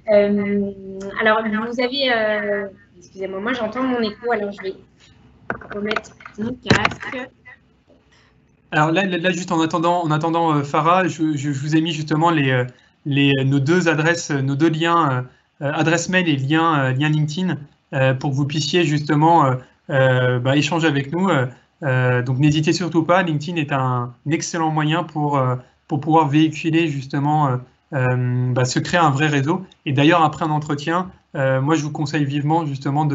Alors, vous avez... excusez-moi, moi j'entends mon écho, alors je vais remettre mon casque. Alors là juste en attendant Farah, je vous ai mis justement nos deux adresses, nos deux liens, adresse mail et lien LinkedIn, pour que vous puissiez justement échanger avec nous. Donc n'hésitez surtout pas, LinkedIn est un excellent moyen pour pouvoir véhiculer justement, se créer un vrai réseau. Et d'ailleurs, après un entretien, moi je vous conseille vivement justement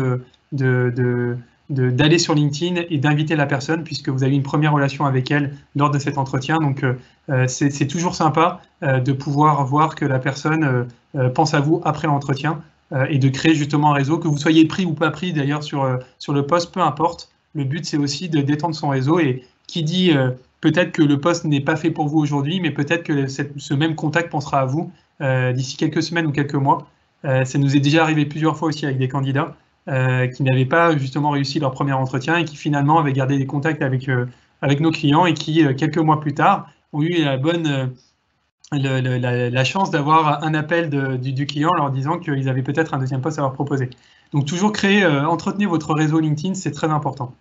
d'aller sur LinkedIn et d'inviter la personne puisque vous avez une première relation avec elle lors de cet entretien. Donc, c'est toujours sympa de pouvoir voir que la personne pense à vous après l'entretien et de créer justement un réseau, que vous soyez pris ou pas pris d'ailleurs sur le poste, peu importe. Le but, c'est aussi de détendre son réseau et qui dit peut-être que le poste n'est pas fait pour vous aujourd'hui, mais peut-être que ce même contact pensera à vous d'ici quelques semaines ou quelques mois. Ça nous est déjà arrivé plusieurs fois aussi avec des candidats qui n'avaient pas justement réussi leur premier entretien et qui finalement avaient gardé des contacts avec nos clients et qui, quelques mois plus tard, ont eu la chance d'avoir un appel du client leur disant qu'ils avaient peut-être un deuxième poste à leur proposer. Donc toujours entretenez votre réseau LinkedIn, c'est très important.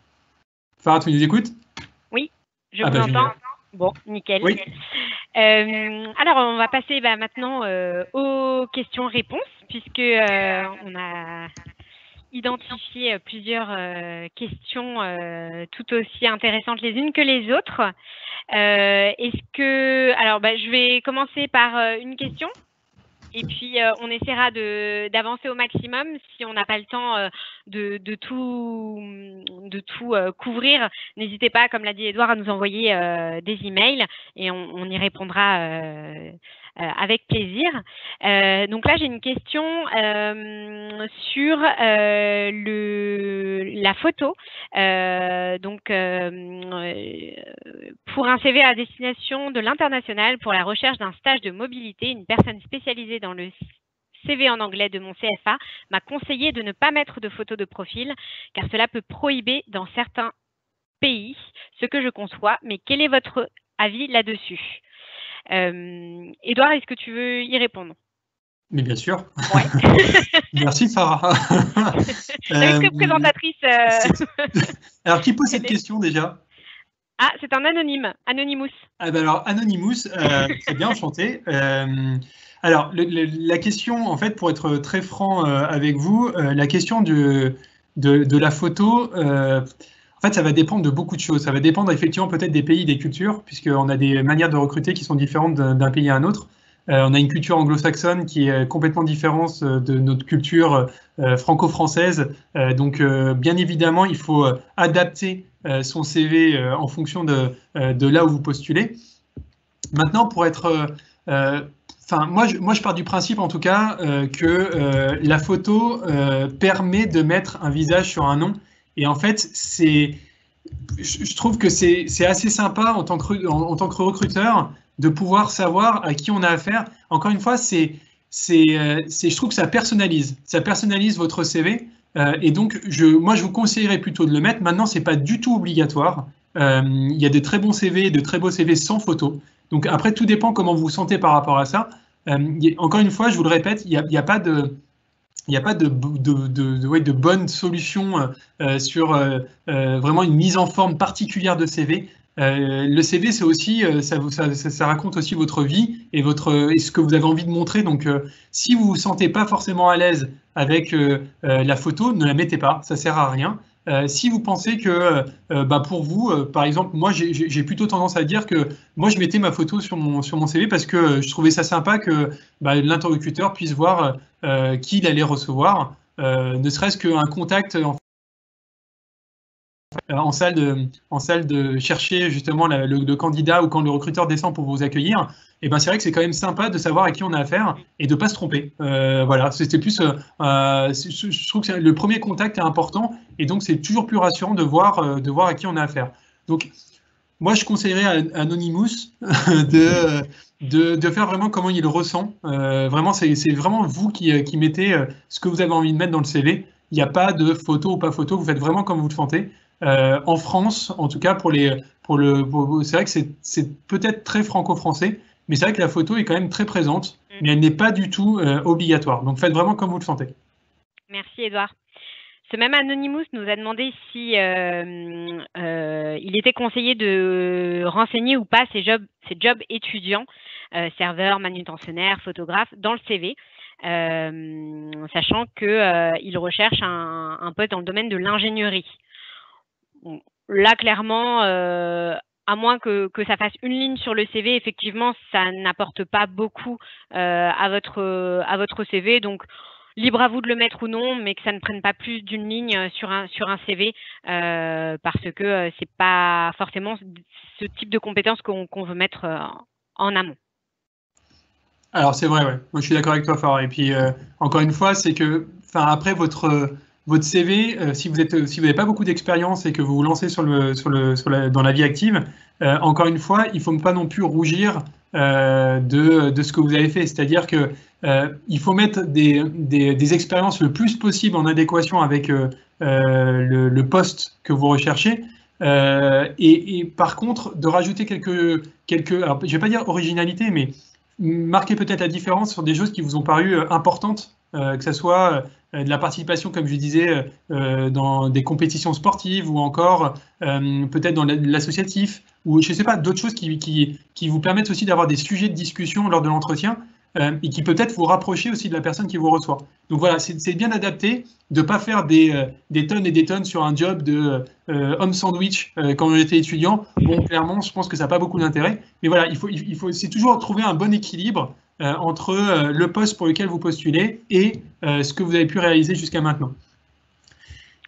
Farah, tu nous écoutes? Oui, je vous entends. Bon, nickel. Oui. Alors, on va passer maintenant aux questions-réponses, puisque identifié plusieurs questions tout aussi intéressantes les unes que les autres. Alors, je vais commencer par une question. Et puis, on essaiera d'avancer au maximum. Si on n'a pas le temps de tout couvrir, n'hésitez pas, comme l'a dit Edouard, à nous envoyer des emails et on y répondra avec plaisir. Donc là, j'ai une question sur la photo. Pour un CV à destination de l'international pour la recherche d'un stage de mobilité, une personne spécialisée dans le CV en anglais de mon CFA m'a conseillé de ne pas mettre de photo de profil car cela peut prohiber dans certains pays, ce que je conçois. Mais quel est votre avis là-dessus? Edouard, est-ce que tu veux y répondre? Mais bien sûr. Ouais. Merci Farah. Présentatrice. Alors, qui pose cette question déjà? Ah, c'est un anonyme, Anonymous. Ah ben alors, Anonymous, c'est bien, enchanté. Alors, la question, en fait, pour être très franc avec vous, la question de la photo, en fait, ça va dépendre de beaucoup de choses. Ça va dépendre effectivement peut-être des pays, des cultures, puisqu'on a des manières de recruter qui sont différentes d'un pays à un autre. On a une culture anglo-saxonne qui est complètement différente de notre culture franco-française. Donc, bien évidemment, il faut adapter son CV en fonction de là où vous postulez. Maintenant, pour être... moi, je pars du principe, en tout cas, que la photo permet de mettre un visage sur un nom. Et en fait, je trouve que c'est assez sympa en tant que recruteur de pouvoir savoir à qui on a affaire. Encore une fois, je trouve que ça personnalise votre CV. Et donc, moi, je vous conseillerais plutôt de le mettre. Maintenant, c'est pas du tout obligatoire. Il y a de très bons CV, de très beaux CV sans photo. Donc après, tout dépend comment vous vous sentez par rapport à ça. Encore une fois, je vous le répète, il n'y a pas de bonne solution sur vraiment une mise en forme particulière de CV. Le CV, c'est aussi, ça raconte aussi votre vie et ce que vous avez envie de montrer. Donc, si vous vous sentez pas forcément à l'aise avec la photo, ne la mettez pas, ça sert à rien. Si vous pensez que, pour vous, par exemple, moi, j'ai plutôt tendance à dire que moi, je mettais ma photo sur mon CV parce que je trouvais ça sympa que l'interlocuteur puisse voir qui il allait recevoir, ne serait-ce qu'un contact en salle de chercher justement le candidat ou quand le recruteur descend pour vous accueillir. Et c'est vrai que c'est quand même sympa de savoir à qui on a affaire et de ne pas se tromper. Voilà, c'était plus. Je trouve que le premier contact est important et donc c'est toujours plus rassurant de voir à qui on a affaire. Donc, moi, je conseillerais à Anonymous de faire vraiment comment il le ressent. Vraiment, c'est vraiment vous qui mettez ce que vous avez envie de mettre dans le CV. Il n'y a pas de photo ou pas photo. Vous faites vraiment comme vous le sentez. En France, en tout cas, c'est vrai que c'est peut-être très franco-français, mais c'est vrai que la photo est quand même très présente, mais elle n'est pas du tout obligatoire. Donc, faites vraiment comme vous le sentez. Merci, Edouard. Ce même Anonymous nous a demandé si il était conseillé de renseigner ou pas ses jobs étudiants, serveur, manutentionnaire, photographe, dans le CV, sachant qu'il recherche un poste dans le domaine de l'ingénierie. Bon, là, clairement, à moins que ça fasse une ligne sur le CV, effectivement, ça n'apporte pas beaucoup à votre CV. Donc, libre à vous de le mettre ou non, mais que ça ne prenne pas plus d'une ligne sur un CV, parce que c'est pas forcément ce type de compétences qu'on veut mettre en amont. Alors c'est vrai, ouais. Moi je suis d'accord avec toi, Farah. Et puis encore une fois, c'est que, après votre CV, si vous n'avez pas beaucoup d'expérience et que vous vous lancez dans la vie active, encore une fois, il ne faut pas non plus rougir de ce que vous avez fait. C'est-à-dire que il faut mettre des expériences le plus possible en adéquation avec le poste que vous recherchez. Et par contre, de rajouter quelques alors, je ne vais pas dire originalité, mais marquer peut-être la différence sur des choses qui vous ont paru importantes, que ce soit de la participation, comme je disais, dans des compétitions sportives ou encore peut-être dans l'associatif ou je ne sais pas, d'autres choses qui vous permettent aussi d'avoir des sujets de discussion lors de l'entretien. et qui peut-être vous rapprocher aussi de la personne qui vous reçoit. Donc voilà, c'est bien adapté de ne pas faire des tonnes et des tonnes sur un job de homme sandwich quand j'étais étudiant. Bon, clairement, je pense que ça n'a pas beaucoup d'intérêt. Mais voilà, c'est toujours trouver un bon équilibre entre le poste pour lequel vous postulez et ce que vous avez pu réaliser jusqu'à maintenant.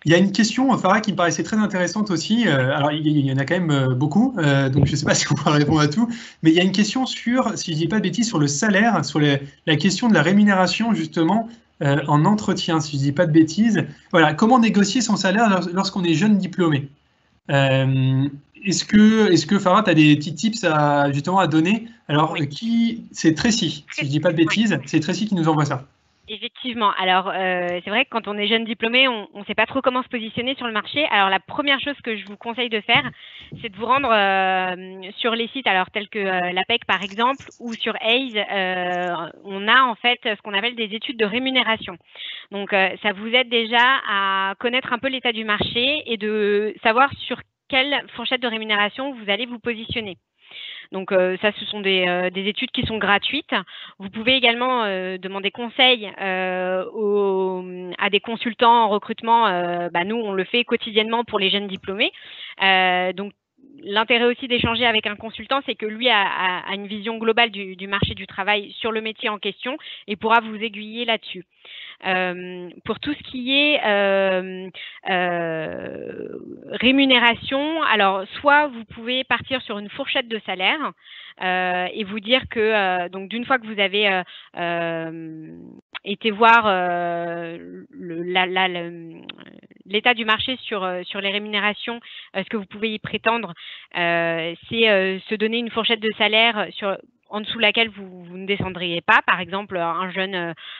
Il y a une question, Farah, qui me paraissait très intéressante aussi. Alors, il y en a quand même beaucoup, donc je ne sais pas si on pourra répondre à tout. Mais il y a une question sur, si je ne dis pas de bêtises, sur le salaire, sur la question de la rémunération, justement, en entretien, si je ne dis pas de bêtises. Voilà, comment négocier son salaire lorsqu'on est jeune diplômé? Est-ce que Farah, tu as des petits tips justement à donner? Alors, oui. C'est Tracy, si je ne dis pas de bêtises, c'est Tracy qui nous envoie ça. Effectivement. Alors, c'est vrai que quand on est jeune diplômé, on ne sait pas trop comment se positionner sur le marché. Alors, la première chose que je vous conseille de faire, c'est de vous rendre sur les sites, alors tels que l'APEC par exemple, ou sur ACE. On a en fait ce qu'on appelle des études de rémunération. Donc, ça vous aide déjà à connaître un peu l'état du marché et de savoir sur quelle fourchette de rémunération vous allez vous positionner. Donc ça, ce sont des études qui sont gratuites. Vous pouvez également demander conseil à des consultants en recrutement. Nous, on le fait quotidiennement pour les jeunes diplômés. Donc l'intérêt aussi d'échanger avec un consultant, c'est que lui a une vision globale du marché du travail sur le métier en question et pourra vous aiguiller là-dessus. Pour tout ce qui est rémunération, alors soit vous pouvez partir sur une fourchette de salaire et vous dire que donc d'une fois que vous avez été voir l'état du marché sur les rémunérations, ce que vous pouvez y prétendre, c'est se donner une fourchette de salaire en dessous de laquelle vous ne descendriez pas. Par exemple, un jeune...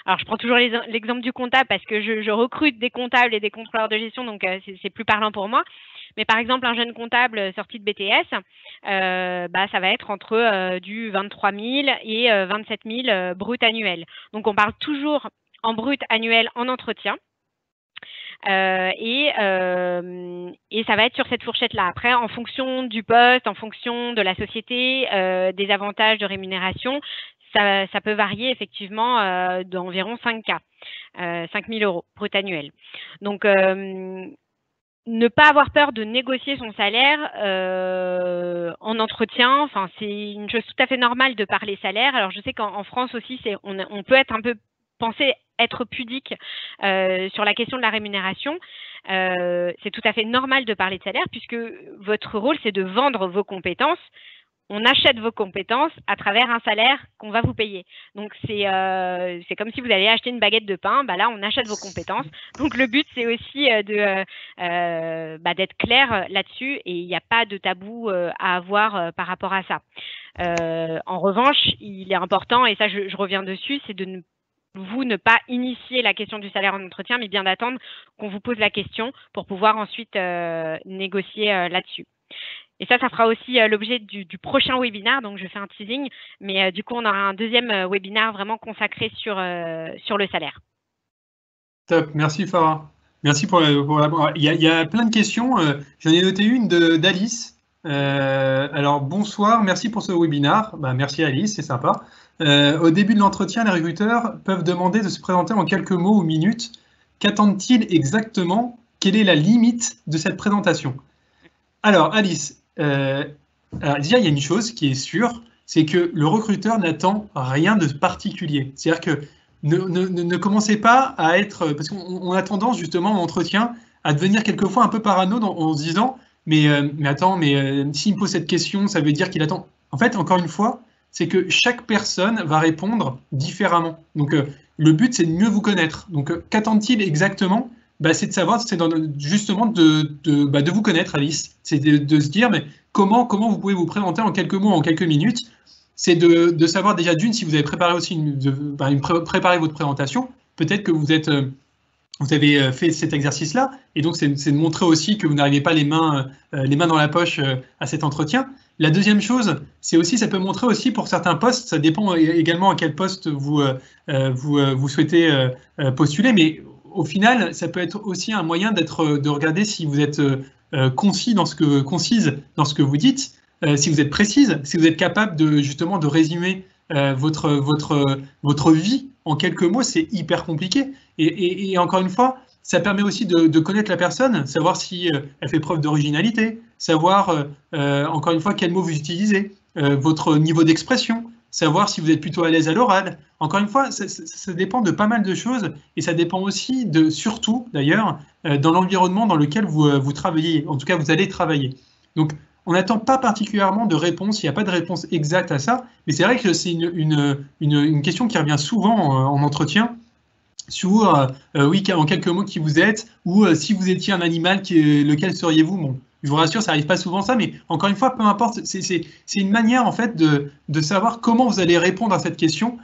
alors, je prends toujours l'exemple du comptable parce que je recrute des comptables et des contrôleurs de gestion, donc c'est plus parlant pour moi. Mais par exemple, un jeune comptable sorti de BTS, ça va être entre du 23 000 et 27 000 brut annuel. Donc, on parle toujours en brut annuel en entretien. Et ça va être sur cette fourchette-là. Après, en fonction du poste, en fonction de la société, des avantages de rémunération, ça peut varier effectivement d'environ 5K, 5 000 € brut annuel. Donc, ne pas avoir peur de négocier son salaire en entretien, enfin, c'est une chose tout à fait normale de parler salaire. Alors, je sais qu'en France aussi, on peut être un peu penser être pudique sur la question de la rémunération. C'est tout à fait normal de parler de salaire puisque votre rôle, c'est de vendre vos compétences. On achète vos compétences à travers un salaire qu'on va vous payer. Donc, c'est comme si vous alliez acheter une baguette de pain. Là, on achète vos compétences. Donc, le but, c'est aussi d'être clair là-dessus et il n'y a pas de tabou à avoir par rapport à ça. En revanche, il est important, et ça, je reviens dessus, c'est de ne pas initier la question du salaire en entretien, mais bien d'attendre qu'on vous pose la question pour pouvoir ensuite négocier là-dessus. Et ça fera aussi l'objet du prochain webinaire, donc je fais un teasing, mais du coup, on aura un deuxième webinaire vraiment consacré sur le salaire. Top, merci Farah. Merci pour la... Il y a plein de questions. J'en ai noté une d'Alice. Alors, bonsoir, merci pour ce webinaire. Merci Alice, c'est sympa. Au début de l'entretien, les recruteurs peuvent demander de se présenter en quelques mots ou minutes. Qu'attendent-ils exactement? Quelle est la limite de cette présentation? Alors, Alice, déjà, il y a une chose qui est sûre, c'est que le recruteur n'attend rien de particulier. C'est-à-dire que ne commencez pas à être... Parce qu'on a tendance, justement, en entretien, à devenir quelquefois un peu parano en se disant mais attends, s'il me pose cette question, ça veut dire qu'il attend. En fait, encore une fois, c'est que chaque personne va répondre différemment. Donc, le but, c'est de mieux vous connaître. Donc, qu'attend-il exactement? C'est de savoir, c'est justement de vous connaître, Alice. C'est de se dire, mais comment vous pouvez vous présenter en quelques mots, en quelques minutes? C'est de savoir déjà d'une, si vous avez préparé aussi préparer votre présentation. Peut-être que vous avez fait cet exercice-là, et donc c'est de montrer aussi que vous n'arrivez pas les mains dans la poche à cet entretien. La deuxième chose, c'est aussi, ça peut montrer aussi pour certains postes, ça dépend également à quel poste vous souhaitez postuler, mais au final, ça peut être aussi un moyen de regarder si vous êtes concise dans ce que vous dites, si vous êtes précise, si vous êtes capable justement de résumer votre vie en quelques mots, c'est hyper compliqué. Et encore une fois, ça permet aussi de connaître la personne, savoir si elle fait preuve d'originalité, savoir, encore une fois, quels mots vous utilisez, votre niveau d'expression, savoir si vous êtes plutôt à l'aise à l'oral. Encore une fois, ça dépend de pas mal de choses et ça dépend aussi surtout d'ailleurs, dans l'environnement dans lequel vous travaillez, en tout cas vous allez travailler. Donc, on n'attend pas particulièrement de réponse, il n'y a pas de réponse exacte à ça, mais c'est vrai que c'est une question qui revient souvent en entretien sur, oui, en quelques mots, qui vous êtes, ou si vous étiez un animal, lequel seriez-vous? Bon, je vous rassure, ça n'arrive pas souvent ça, mais encore une fois, peu importe, c'est une manière en fait de savoir comment vous allez répondre à cette question,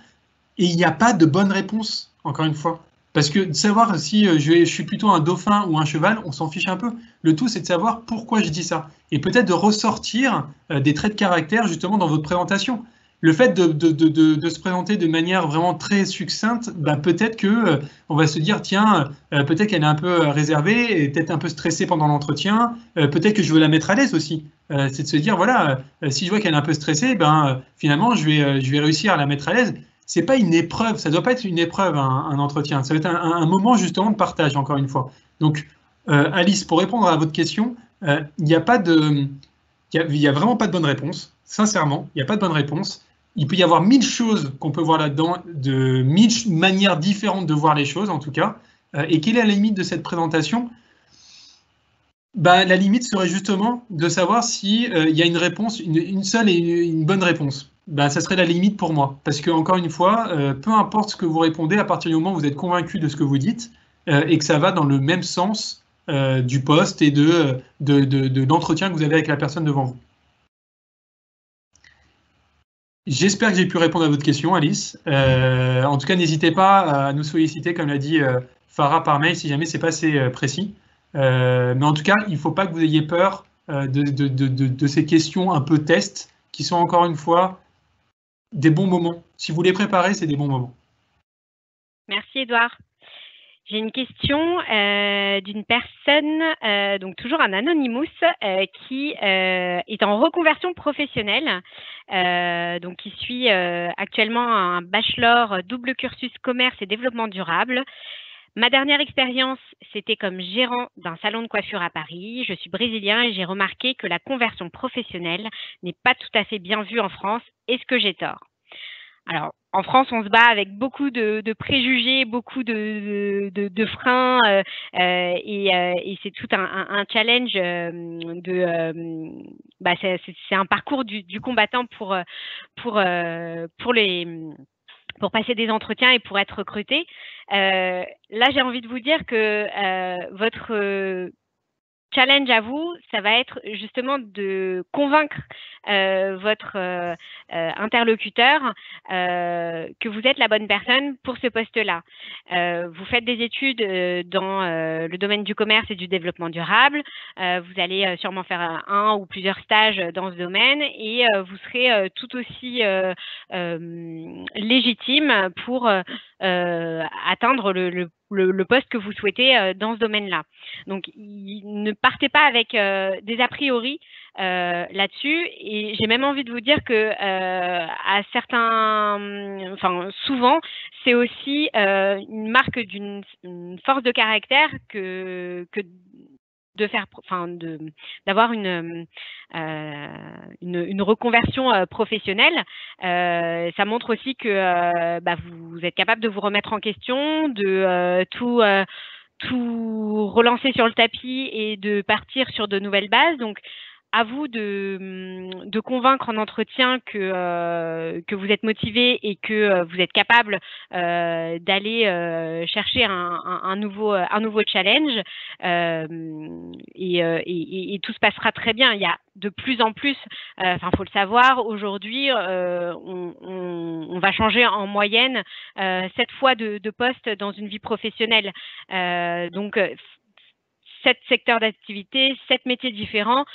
et il n'y a pas de bonne réponse, encore une fois. Parce que de savoir si je suis plutôt un dauphin ou un cheval, on s'en fiche un peu. Le tout, c'est de savoir pourquoi je dis ça. Et peut-être de ressortir des traits de caractère justement dans votre présentation. Le fait de se présenter de manière vraiment très succincte, bah, peut-être que on va se dire, tiens, peut-être qu'elle est un peu réservée et peut-être un peu stressée pendant l'entretien. Peut-être que je veux la mettre à l'aise aussi. C'est de se dire, voilà, si je vois qu'elle est un peu stressée, ben, finalement, je vais réussir à la mettre à l'aise. C'est pas une épreuve, ça doit pas être une épreuve, un entretien. Ça va être un moment justement de partage, encore une fois. Donc, Alice, pour répondre à votre question, il n'y a pas de, il y a vraiment pas de bonne réponse. Sincèrement, il n'y a pas de bonne réponse. Il peut y avoir 1000 choses qu'on peut voir là-dedans, de 1000 manières différentes de voir les choses, en tout cas. Et quelle est la limite de cette présentation? Bah, la limite serait justement de savoir si il y a une réponse, une seule et une bonne réponse. Bah, ça serait la limite pour moi. Parce que, encore une fois, peu importe ce que vous répondez, à partir du moment où vous êtes convaincu de ce que vous dites et que ça va dans le même sens du poste et de l'entretien que vous avez avec la personne devant vous. J'espère que j'ai pu répondre à votre question, Alice. En tout cas, n'hésitez pas à nous solliciter, comme l'a dit Farah, par mail, si jamais c'est pas assez précis. Mais en tout cas, il ne faut pas que vous ayez peur de ces questions un peu test, qui sont encore une fois des bons moments. Si vous les préparez, c'est des bons moments. Merci, Edouard. J'ai une question d'une personne, donc toujours un Anonymous, qui est en reconversion professionnelle, donc qui suit actuellement un bachelor double cursus commerce et développement durable. Ma dernière expérience, c'était comme gérant d'un salon de coiffure à Paris. Je suis brésilien et j'ai remarqué que la conversion professionnelle n'est pas tout à fait bien vue en France. Est-ce que j'ai tort? Alors, en France, on se bat avec beaucoup de préjugés, beaucoup de freins, et c'est tout un challenge. C'est un parcours du combattant pour passer des entretiens et pour être recruté. Là, j'ai envie de vous dire que votre challenge à vous, ça va être justement de convaincre votre interlocuteur que vous êtes la bonne personne pour ce poste-là. Vous faites des études dans le domaine du commerce et du développement durable. Vous allez sûrement faire un ou plusieurs stages dans ce domaine et vous serez tout aussi légitime pour atteindre le poste que vous souhaitez dans ce domaine-là. Donc, ne partez pas avec des a priori là-dessus. Et j'ai même envie de vous dire que souvent, c'est aussi une marque d'une force de caractère que de faire, d'avoir une reconversion professionnelle. Ça montre aussi que vous êtes capable de vous remettre en question, de tout relancer sur le tapis et de partir sur de nouvelles bases. Donc, à vous de convaincre en entretien que vous êtes motivé et que vous êtes capable d'aller chercher un nouveau challenge, et tout se passera très bien. Il y a de plus en plus, faut le savoir, aujourd'hui, on va changer en moyenne 7 fois de poste dans une vie professionnelle. Donc, 7 secteurs d'activité, 7 métiers différents.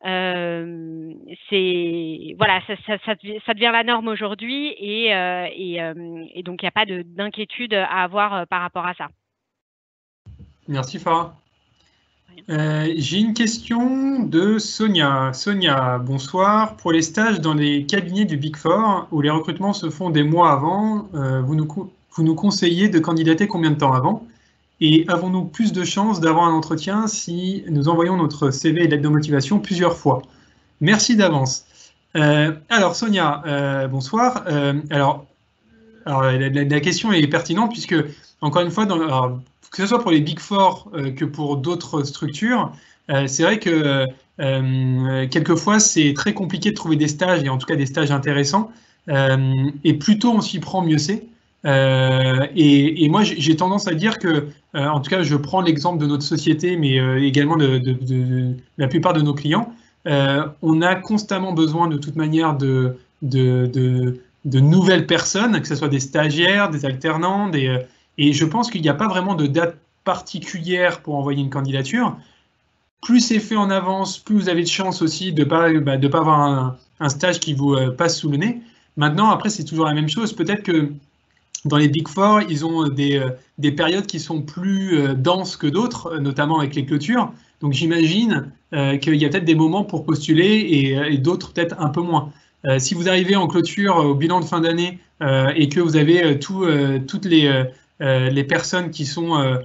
Ça devient la norme aujourd'hui et donc il n'y a pas d'inquiétude à avoir par rapport à ça. Merci Farah. J'ai une question de Sonia. Sonia, bonsoir. Pour les stages dans les cabinets du Big Four, où les recrutements se font des mois avant, vous nous conseillez de candidater combien de temps avant? Et avons-nous plus de chances d'avoir un entretien si nous envoyons notre CV et lettre de motivation plusieurs fois? Merci d'avance. Alors Sonia, bonsoir. Alors, la question est pertinente puisque, encore une fois, que ce soit pour les Big Four que pour d'autres structures, c'est vrai que quelquefois c'est très compliqué de trouver des stages, et en tout cas des stages intéressants, et plus tôt on s'y prend, mieux c'est. Et moi j'ai tendance à dire que, en tout cas je prends l'exemple de notre société, mais également de la plupart de nos clients, on a constamment besoin de toute manière de nouvelles personnes, que ce soit des stagiaires, des alternants, et je pense qu'il n'y a pas vraiment de date particulière pour envoyer une candidature. Plus c'est fait en avance, plus vous avez de chances aussi de ne pas avoir un stage qui vous passe sous le nez. Maintenant, après, c'est toujours la même chose. Peut-être que dans les Big Four, ils ont des périodes qui sont plus denses que d'autres, notamment avec les clôtures. Donc j'imagine qu'il y a peut-être des moments pour postuler et d'autres peut-être un peu moins. Si vous arrivez en clôture au bilan de fin d'année et que vous avez toutes les personnes qui sont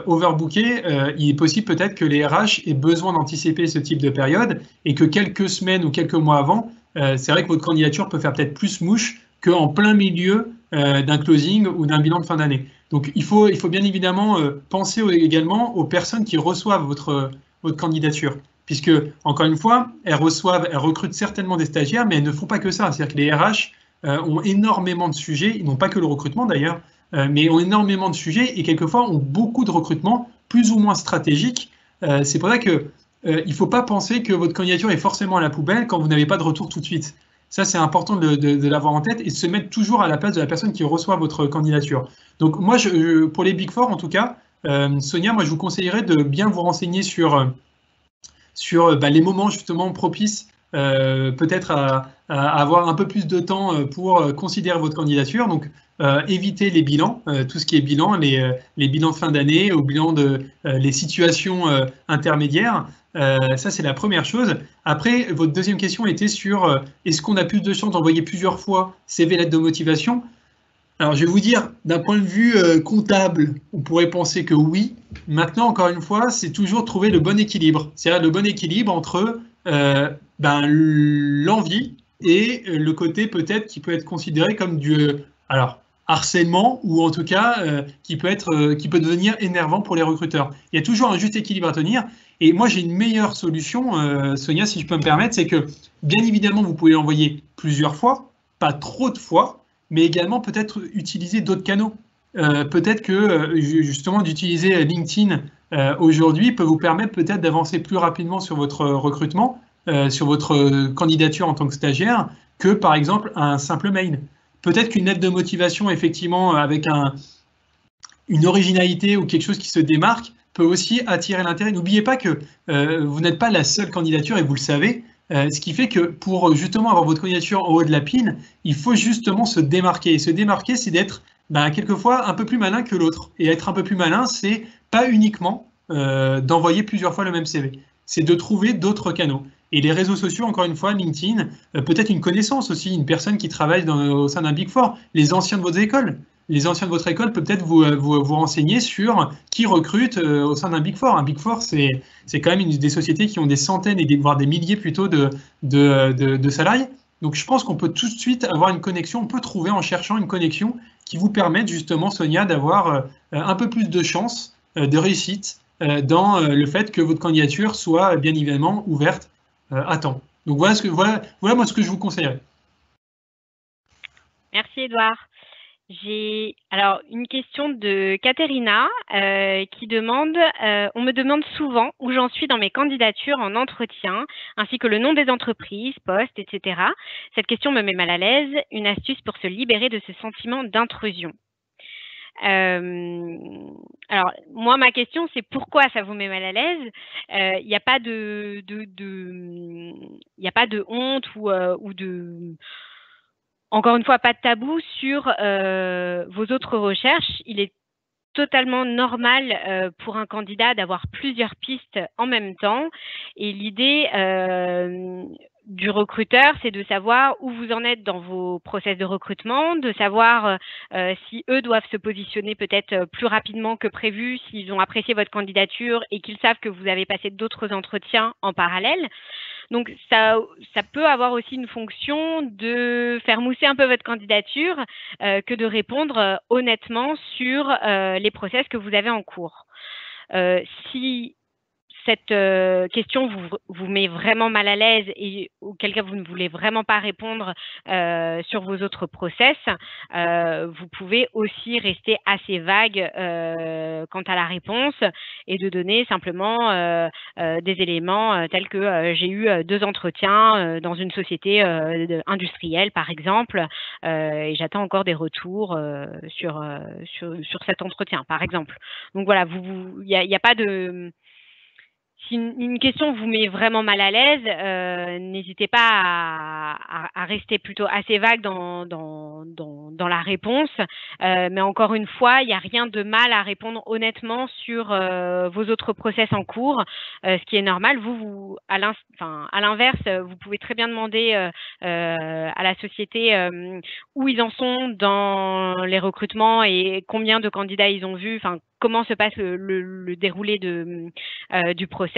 overbookées, il est possible peut-être que les RH aient besoin d'anticiper ce type de période et que quelques semaines ou quelques mois avant, c'est vrai que votre candidature peut faire peut-être plus mouche qu'en plein milieu d'un closing ou d'un bilan de fin d'année. Donc il faut bien évidemment penser également aux personnes qui reçoivent votre candidature. Puisque, encore une fois, elles recrutent certainement des stagiaires, mais elles ne font pas que ça. C'est-à-dire que les RH ont énormément de sujets, ils n'ont pas que le recrutement d'ailleurs, mais ont énormément de sujets et quelquefois ont beaucoup de recrutements plus ou moins stratégiques. C'est pour ça qu'il ne faut pas penser que votre candidature est forcément à la poubelle quand vous n'avez pas de retour tout de suite. Ça, c'est important de l'avoir en tête et de se mettre toujours à la place de la personne qui reçoit votre candidature. Donc moi, pour les Big Four en tout cas, Sonia, moi je vous conseillerais de bien vous renseigner sur les moments justement propices peut-être à avoir un peu plus de temps pour considérer votre candidature. Donc, éviter les bilans, tout ce qui est bilan, les bilans de fin d'année, au bilan les situations intermédiaires. Ça, c'est la première chose. Après, votre deuxième question était sur est-ce qu'on a plus de chances d'envoyer plusieurs fois CV, lettre de motivation? Alors, je vais vous dire, d'un point de vue comptable, on pourrait penser que oui. Maintenant, encore une fois, c'est toujours trouver le bon équilibre. C'est-à-dire le bon équilibre entre l'envie et le côté peut-être qui peut être considéré comme alors, harcèlement ou en tout cas qui peut devenir énervant pour les recruteurs. Il y a toujours un juste équilibre à tenir. Et moi, j'ai une meilleure solution, Sonia, si je peux me permettre, c'est que bien évidemment, vous pouvez l'envoyer plusieurs fois, pas trop de fois, mais également peut-être utiliser d'autres canaux. Peut-être que justement d'utiliser LinkedIn aujourd'hui peut vous permettre peut-être d'avancer plus rapidement sur votre recrutement, sur votre candidature en tant que stagiaire, que par exemple un simple mail. Peut-être qu'une lettre de motivation, effectivement, avec une originalité ou quelque chose qui se démarque, peut aussi attirer l'intérêt. N'oubliez pas que vous n'êtes pas la seule candidature et vous le savez. Ce qui fait que pour justement avoir votre candidature en haut de la pile, il faut justement se démarquer. Et se démarquer, c'est d'être quelquefois un peu plus malin que l'autre. Et être un peu plus malin, c'est pas uniquement d'envoyer plusieurs fois le même CV. C'est de trouver d'autres canaux. Et les réseaux sociaux, encore une fois, LinkedIn, peut-être une connaissance aussi, une personne qui travaille au sein d'un Big Four, les anciens de votre école. Les anciens de votre école peuvent peut-être vous renseigner sur qui recrute au sein d'un Big Four. Un Big Four, c'est quand même des sociétés qui ont des centaines et voire des milliers plutôt de salariés. Donc je pense qu'on peut tout de suite avoir une connexion, on peut trouver en cherchant une connexion qui vous permette justement, Sonia, d'avoir un peu plus de chances de réussite dans le fait que votre candidature soit bien évidemment ouverte à temps. Donc voilà moi ce que je vous conseillerais. Merci Edouard. J'ai alors une question de Katerina qui demande on me demande souvent où j'en suis dans mes candidatures en entretien, ainsi que le nom des entreprises, postes, etc. Cette question me met mal à l'aise. Une astuce pour se libérer de ce sentiment d'intrusion. Alors moi ma question c'est pourquoi ça vous met mal à l'aise. Il n'y a pas il y a pas de honte ou de encore une fois, pas de tabou sur vos autres recherches. Il est totalement normal pour un candidat d'avoir plusieurs pistes en même temps. Et l'idée du recruteur, c'est de savoir où vous en êtes dans vos process de recrutement, de savoir si eux doivent se positionner peut-être plus rapidement que prévu, s'ils ont apprécié votre candidature et qu'ils savent que vous avez passé d'autres entretiens en parallèle. Donc, ça peut avoir aussi une fonction de faire mousser un peu votre candidature que de répondre honnêtement sur les process que vous avez en cours. Si cette question vous met vraiment mal à l'aise et auquel cas vous ne voulez vraiment pas répondre sur vos autres process, vous pouvez aussi rester assez vague quant à la réponse et de donner simplement des éléments tels que j'ai eu 2 entretiens dans une société industrielle par exemple et j'attends encore des retours sur cet entretien par exemple. Donc voilà, il n'y a pas de... Si une question vous met vraiment mal à l'aise, n'hésitez pas à rester plutôt assez vague dans la réponse. Mais encore une fois, il n'y a rien de mal à répondre honnêtement sur vos autres process en cours, ce qui est normal. Vous à l'inverse, vous pouvez très bien demander à la société où ils en sont dans les recrutements et combien de candidats ils ont vus, comment se passe le déroulé du process.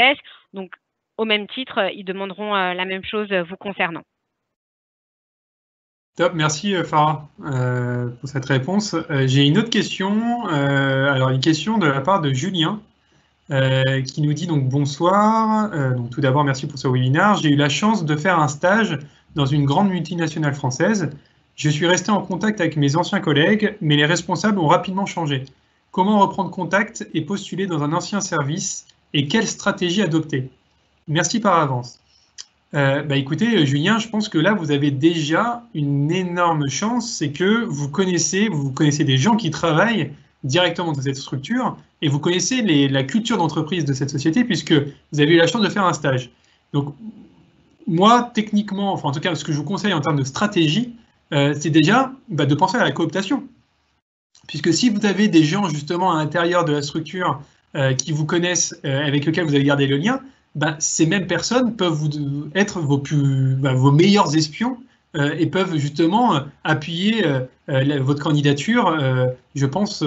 Donc, au même titre, ils demanderont la même chose vous concernant. Top, merci Farah pour cette réponse. J'ai une autre question, alors une question de la part de Julien qui nous dit donc bonsoir. Donc tout d'abord, merci pour ce webinaire. J'ai eu la chance de faire un stage dans une grande multinationale française. Je suis resté en contact avec mes anciens collègues, mais les responsables ont rapidement changé. Comment reprendre contact et postuler dans un ancien service et quelle stratégie adopter? Merci par avance. Écoutez, Julien, je pense que là, vous avez déjà une énorme chance, c'est que vous connaissez des gens qui travaillent directement dans cette structure et vous connaissez la culture d'entreprise de cette société puisque vous avez eu la chance de faire un stage. Donc, moi, techniquement, enfin en tout cas, ce que je vous conseille en termes de stratégie, c'est déjà de penser à la cooptation. Puisque si vous avez des gens justement à l'intérieur de la structure qui vous connaissent, avec lesquels vous avez gardé le lien, ces mêmes personnes peuvent être vos meilleurs espions et peuvent justement appuyer votre candidature, je pense,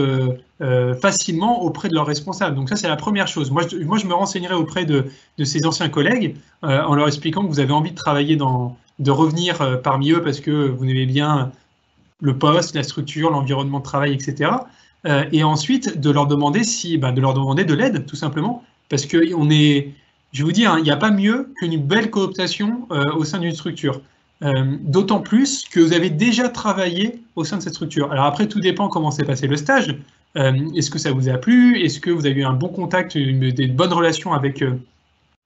facilement auprès de leurs responsables. Donc ça, c'est la première chose. Moi, je me renseignerai auprès de ces anciens collègues en leur expliquant que vous avez envie de travailler de revenir parmi eux parce que vous aimez bien le poste, la structure, l'environnement de travail, etc. Et ensuite, de leur demander de l'aide, tout simplement, parce que je vous dis, il n'y a pas mieux qu'une belle cooptation au sein d'une structure. D'autant plus que vous avez déjà travaillé au sein de cette structure. Alors après, tout dépend comment s'est passé le stage. Est-ce que ça vous a plu? Est-ce que vous avez eu un bon contact, des bonnes relations avec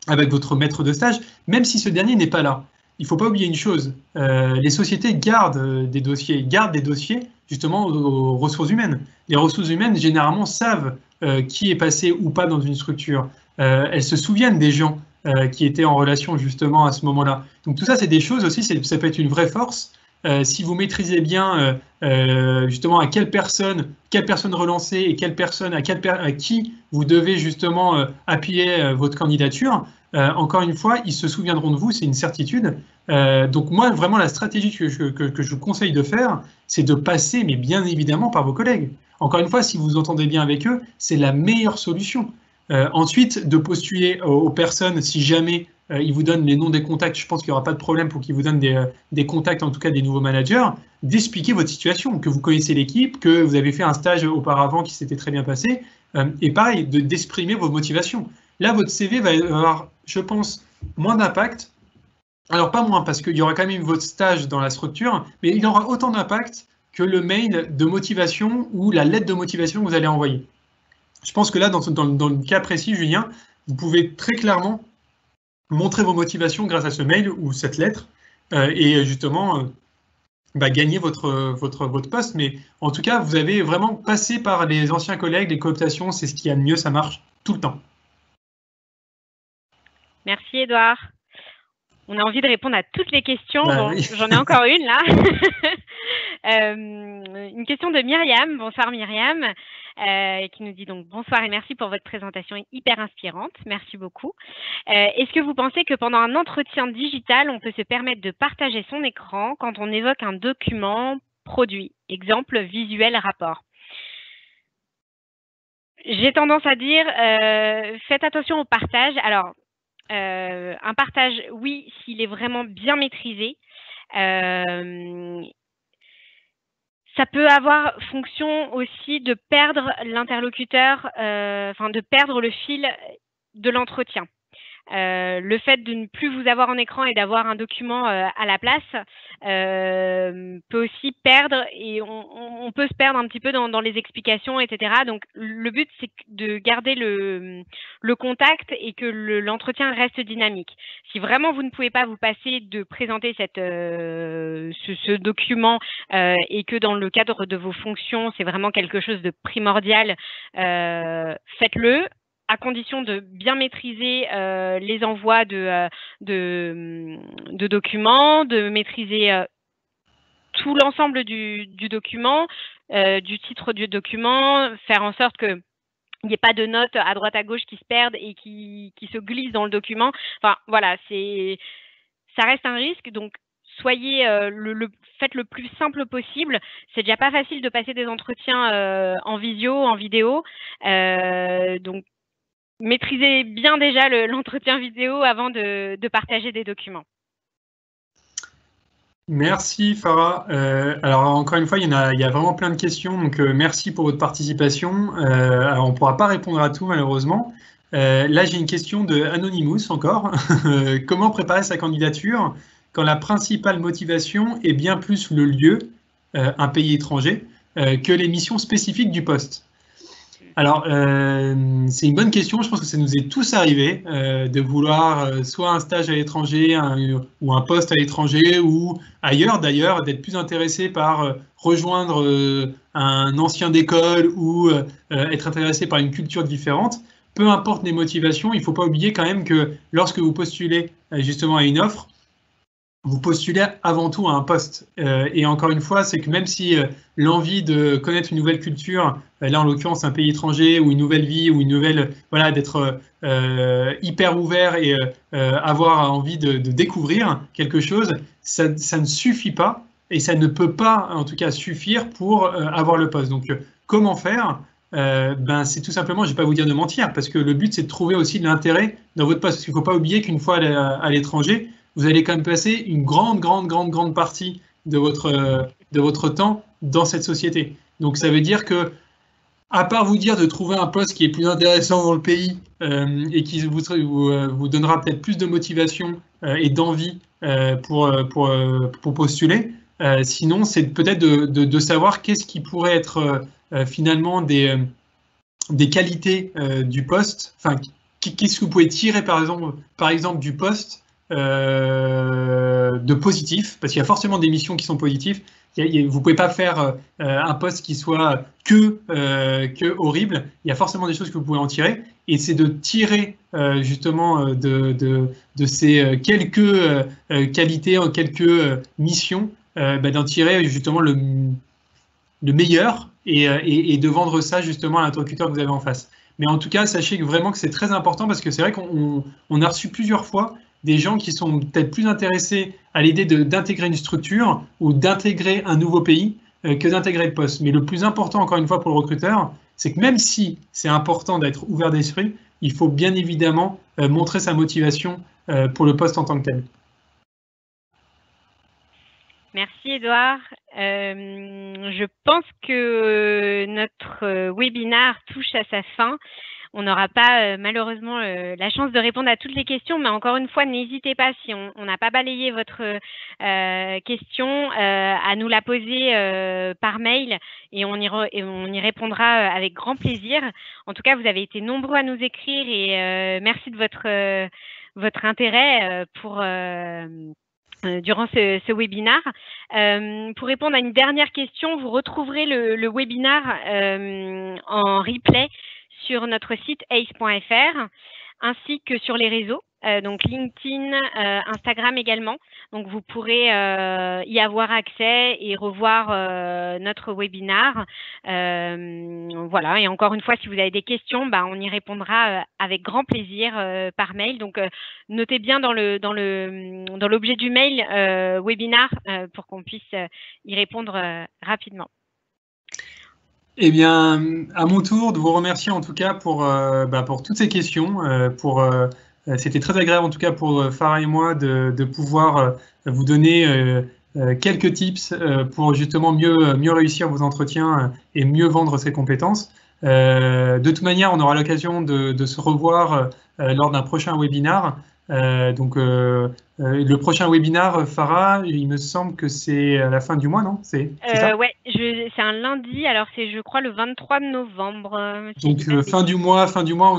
votre maître de stage, même si ce dernier n'est pas là? Il ne faut pas oublier une chose, les sociétés gardent des dossiers justement aux ressources humaines. Les ressources humaines, généralement, savent qui est passé ou pas dans une structure. Elles se souviennent des gens qui étaient en relation justement à ce moment-là. Donc tout ça, c'est des choses aussi, ça peut être une vraie force. Si vous maîtrisez bien justement à quelle personne relancer et à qui vous devez justement appuyer votre candidature, encore une fois, ils se souviendront de vous, c'est une certitude. Donc moi, vraiment, la stratégie que je vous conseille de faire, c'est de passer, mais bien évidemment, par vos collègues. Encore une fois, si vous vous entendez bien avec eux, c'est la meilleure solution. Ensuite, de postuler aux personnes, si jamais ils vous donnent les noms des contacts, je pense qu'il n'y aura pas de problème pour qu'ils vous donnent des contacts, en tout cas des nouveaux managers, d'expliquer votre situation, que vous connaissez l'équipe, que vous avez fait un stage auparavant qui s'était très bien passé, et pareil, d'exprimer vos motivations. Là, votre CV va avoir, je pense, moins d'impact. Alors, pas moins, parce qu'il y aura quand même votre stage dans la structure, mais il aura autant d'impact que le mail de motivation ou la lettre de motivation que vous allez envoyer. Je pense que là, dans le cas précis, Julien, vous pouvez très clairement montrer vos motivations grâce à ce mail ou cette lettre et justement gagner votre poste. Mais en tout cas, vous avez vraiment passé par les anciens collègues, les cooptations, c'est ce qu'il y a de mieux, ça marche tout le temps. Merci Edouard. On a envie de répondre à toutes les questions. Oui. J'en ai encore une là. Une question de Myriam. Bonsoir Myriam. qui nous dit donc « Bonsoir et merci pour votre présentation hyper inspirante. Merci beaucoup. Est-ce que vous pensez que pendant un entretien digital, on peut se permettre de partager son écran quand on évoque un document produit? Exemple, visuel, rapport. » J'ai tendance à dire, faites attention au partage. Alors, un partage, oui, s'il est vraiment bien maîtrisé. Ça peut avoir fonction aussi de perdre l'interlocuteur, enfin de perdre le fil de l'entretien. Le fait de ne plus vous avoir en écran et d'avoir un document à la place peut aussi perdre, et on peut se perdre un petit peu dans les explications, etc. Donc le but, c'est de garder le contact et que l'entretien reste dynamique. Si vraiment vous ne pouvez pas vous passer de présenter ce document et que dans le cadre de vos fonctions, c'est vraiment quelque chose de primordial, faites-le, à condition de bien maîtriser les envois de documents, de maîtriser tout l'ensemble du document, du titre du document, faire en sorte que il n'y ait pas de notes à droite à gauche qui se perdent et qui se glissent dans le document. Enfin, voilà, ça reste un risque. Donc, soyez faites le plus simple possible. C'est déjà pas facile de passer des entretiens en visio, en vidéo. Donc, maîtrisez bien déjà l'entretien vidéo avant de partager des documents. Merci Farah. Alors encore une fois, il y a vraiment plein de questions, donc merci pour votre participation. Alors on ne pourra pas répondre à tout malheureusement. Là j'ai une question de Anonymous encore. Comment préparer sa candidature quand la principale motivation est bien plus le lieu, un pays étranger, que les missions spécifiques du poste? Alors, c'est une bonne question. Je pense que ça nous est tous arrivé de vouloir soit un stage à l'étranger ou un poste à l'étranger ou ailleurs d'ailleurs, d'être plus intéressé par rejoindre un ancien d'école ou être intéressé par une culture différente. Peu importe les motivations, il ne faut pas oublier quand même que lorsque vous postulez justement à une offre, vous postulez avant tout à un poste. Et encore une fois, c'est que même si l'envie de connaître une nouvelle culture, là en l'occurrence un pays étranger ou une nouvelle vie ou une nouvelle, voilà, d'être hyper ouvert et avoir envie de découvrir quelque chose, ça ne suffit pas et ça ne peut pas en tout cas suffire pour avoir le poste. Donc comment faire? Ben, c'est tout simplement, je ne vais pas vous dire de mentir, parce que le but c'est de trouver aussi de l'intérêt dans votre poste. Parce qu'il ne faut pas oublier qu'une fois à l'étranger, vous allez quand même passer une grande partie de votre temps dans cette société. Donc ça veut dire que, à part vous dire de trouver un poste qui est plus intéressant dans le pays et qui vous donnera peut-être plus de motivation et d'envie pour postuler, sinon c'est peut-être de savoir qu'est-ce qui pourrait être finalement des qualités du poste, enfin qu'est-ce que vous pouvez tirer par exemple du poste de positif, parce qu'il y a forcément des missions qui sont positives. Vous ne pouvez pas faire un poste qui soit que horrible. Il y a forcément des choses que vous pouvez en tirer, et c'est de tirer justement de ces quelques qualités, quelques missions, d'en tirer justement le meilleur et de vendre ça justement à l'interlocuteur que vous avez en face. Mais en tout cas, sachez vraiment que c'est très important, parce que c'est vrai qu'on a reçu plusieurs fois des gens qui sont peut-être plus intéressés à l'idée d'intégrer une structure ou d'intégrer un nouveau pays que d'intégrer le poste. Mais le plus important, encore une fois, pour le recruteur, c'est que même si c'est important d'être ouvert d'esprit, il faut bien évidemment montrer sa motivation pour le poste en tant que tel. Merci Edouard. Je pense que notre webinaire touche à sa fin. On n'aura pas malheureusement la chance de répondre à toutes les questions, mais encore une fois, n'hésitez pas, si on n'a pas balayé votre question, à nous la poser par mail, et on y répondra avec grand plaisir. En tout cas, vous avez été nombreux à nous écrire, et merci de votre intérêt durant ce webinaire. Pour répondre à une dernière question, vous retrouverez le webinaire en replay sur notre site ace.fr, ainsi que sur les réseaux. donc LinkedIn, Instagram également. Donc, vous pourrez y avoir accès et revoir notre webinaire. Voilà. Et encore une fois, si vous avez des questions, on y répondra avec grand plaisir par mail. Donc, notez bien dans l'objet du mail webinaire pour qu'on puisse y répondre rapidement. Eh bien, à mon tour de vous remercier en tout cas pour toutes ces questions. C'était très agréable en tout cas pour Farah et moi de pouvoir vous donner quelques tips pour justement mieux réussir vos entretiens et mieux vendre ses compétences. De toute manière, on aura l'occasion de se revoir lors d'un prochain webinaire. Le prochain webinaire, Farah, il me semble que c'est à la fin du mois, non? C'est ça? Ouais, c'est un lundi, alors c'est, je crois, le 23 novembre. Donc fin du mois,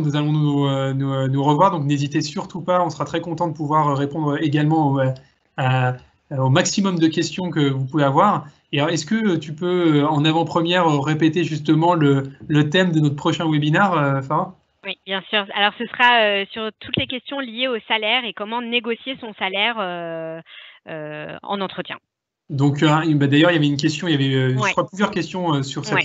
nous allons nous revoir. Donc n'hésitez surtout pas, on sera très content de pouvoir répondre également au maximum de questions que vous pouvez avoir. Et alors, est-ce que tu peux en avant-première répéter justement le thème de notre prochain webinaire, Farah? Oui, bien sûr. Alors, ce sera sur toutes les questions liées au salaire et comment négocier son salaire en entretien. Donc, d'ailleurs, il y avait une question, il y avait, Ouais. je crois, plusieurs questions sur Ouais.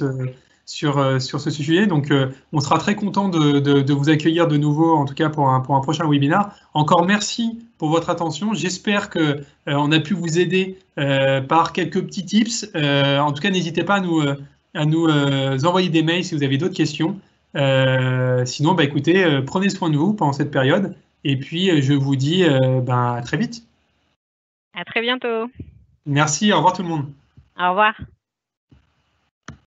sur ce sujet. Donc, on sera très content de vous accueillir de nouveau, en tout cas pour un prochain webinaire. Encore merci pour votre attention. J'espère que on a pu vous aider par quelques petits tips. En tout cas, n'hésitez pas à nous envoyer des mails si vous avez d'autres questions. Sinon, écoutez, prenez soin de vous pendant cette période. Et puis, je vous dis à très vite. À très bientôt. Merci, au revoir tout le monde. Au revoir.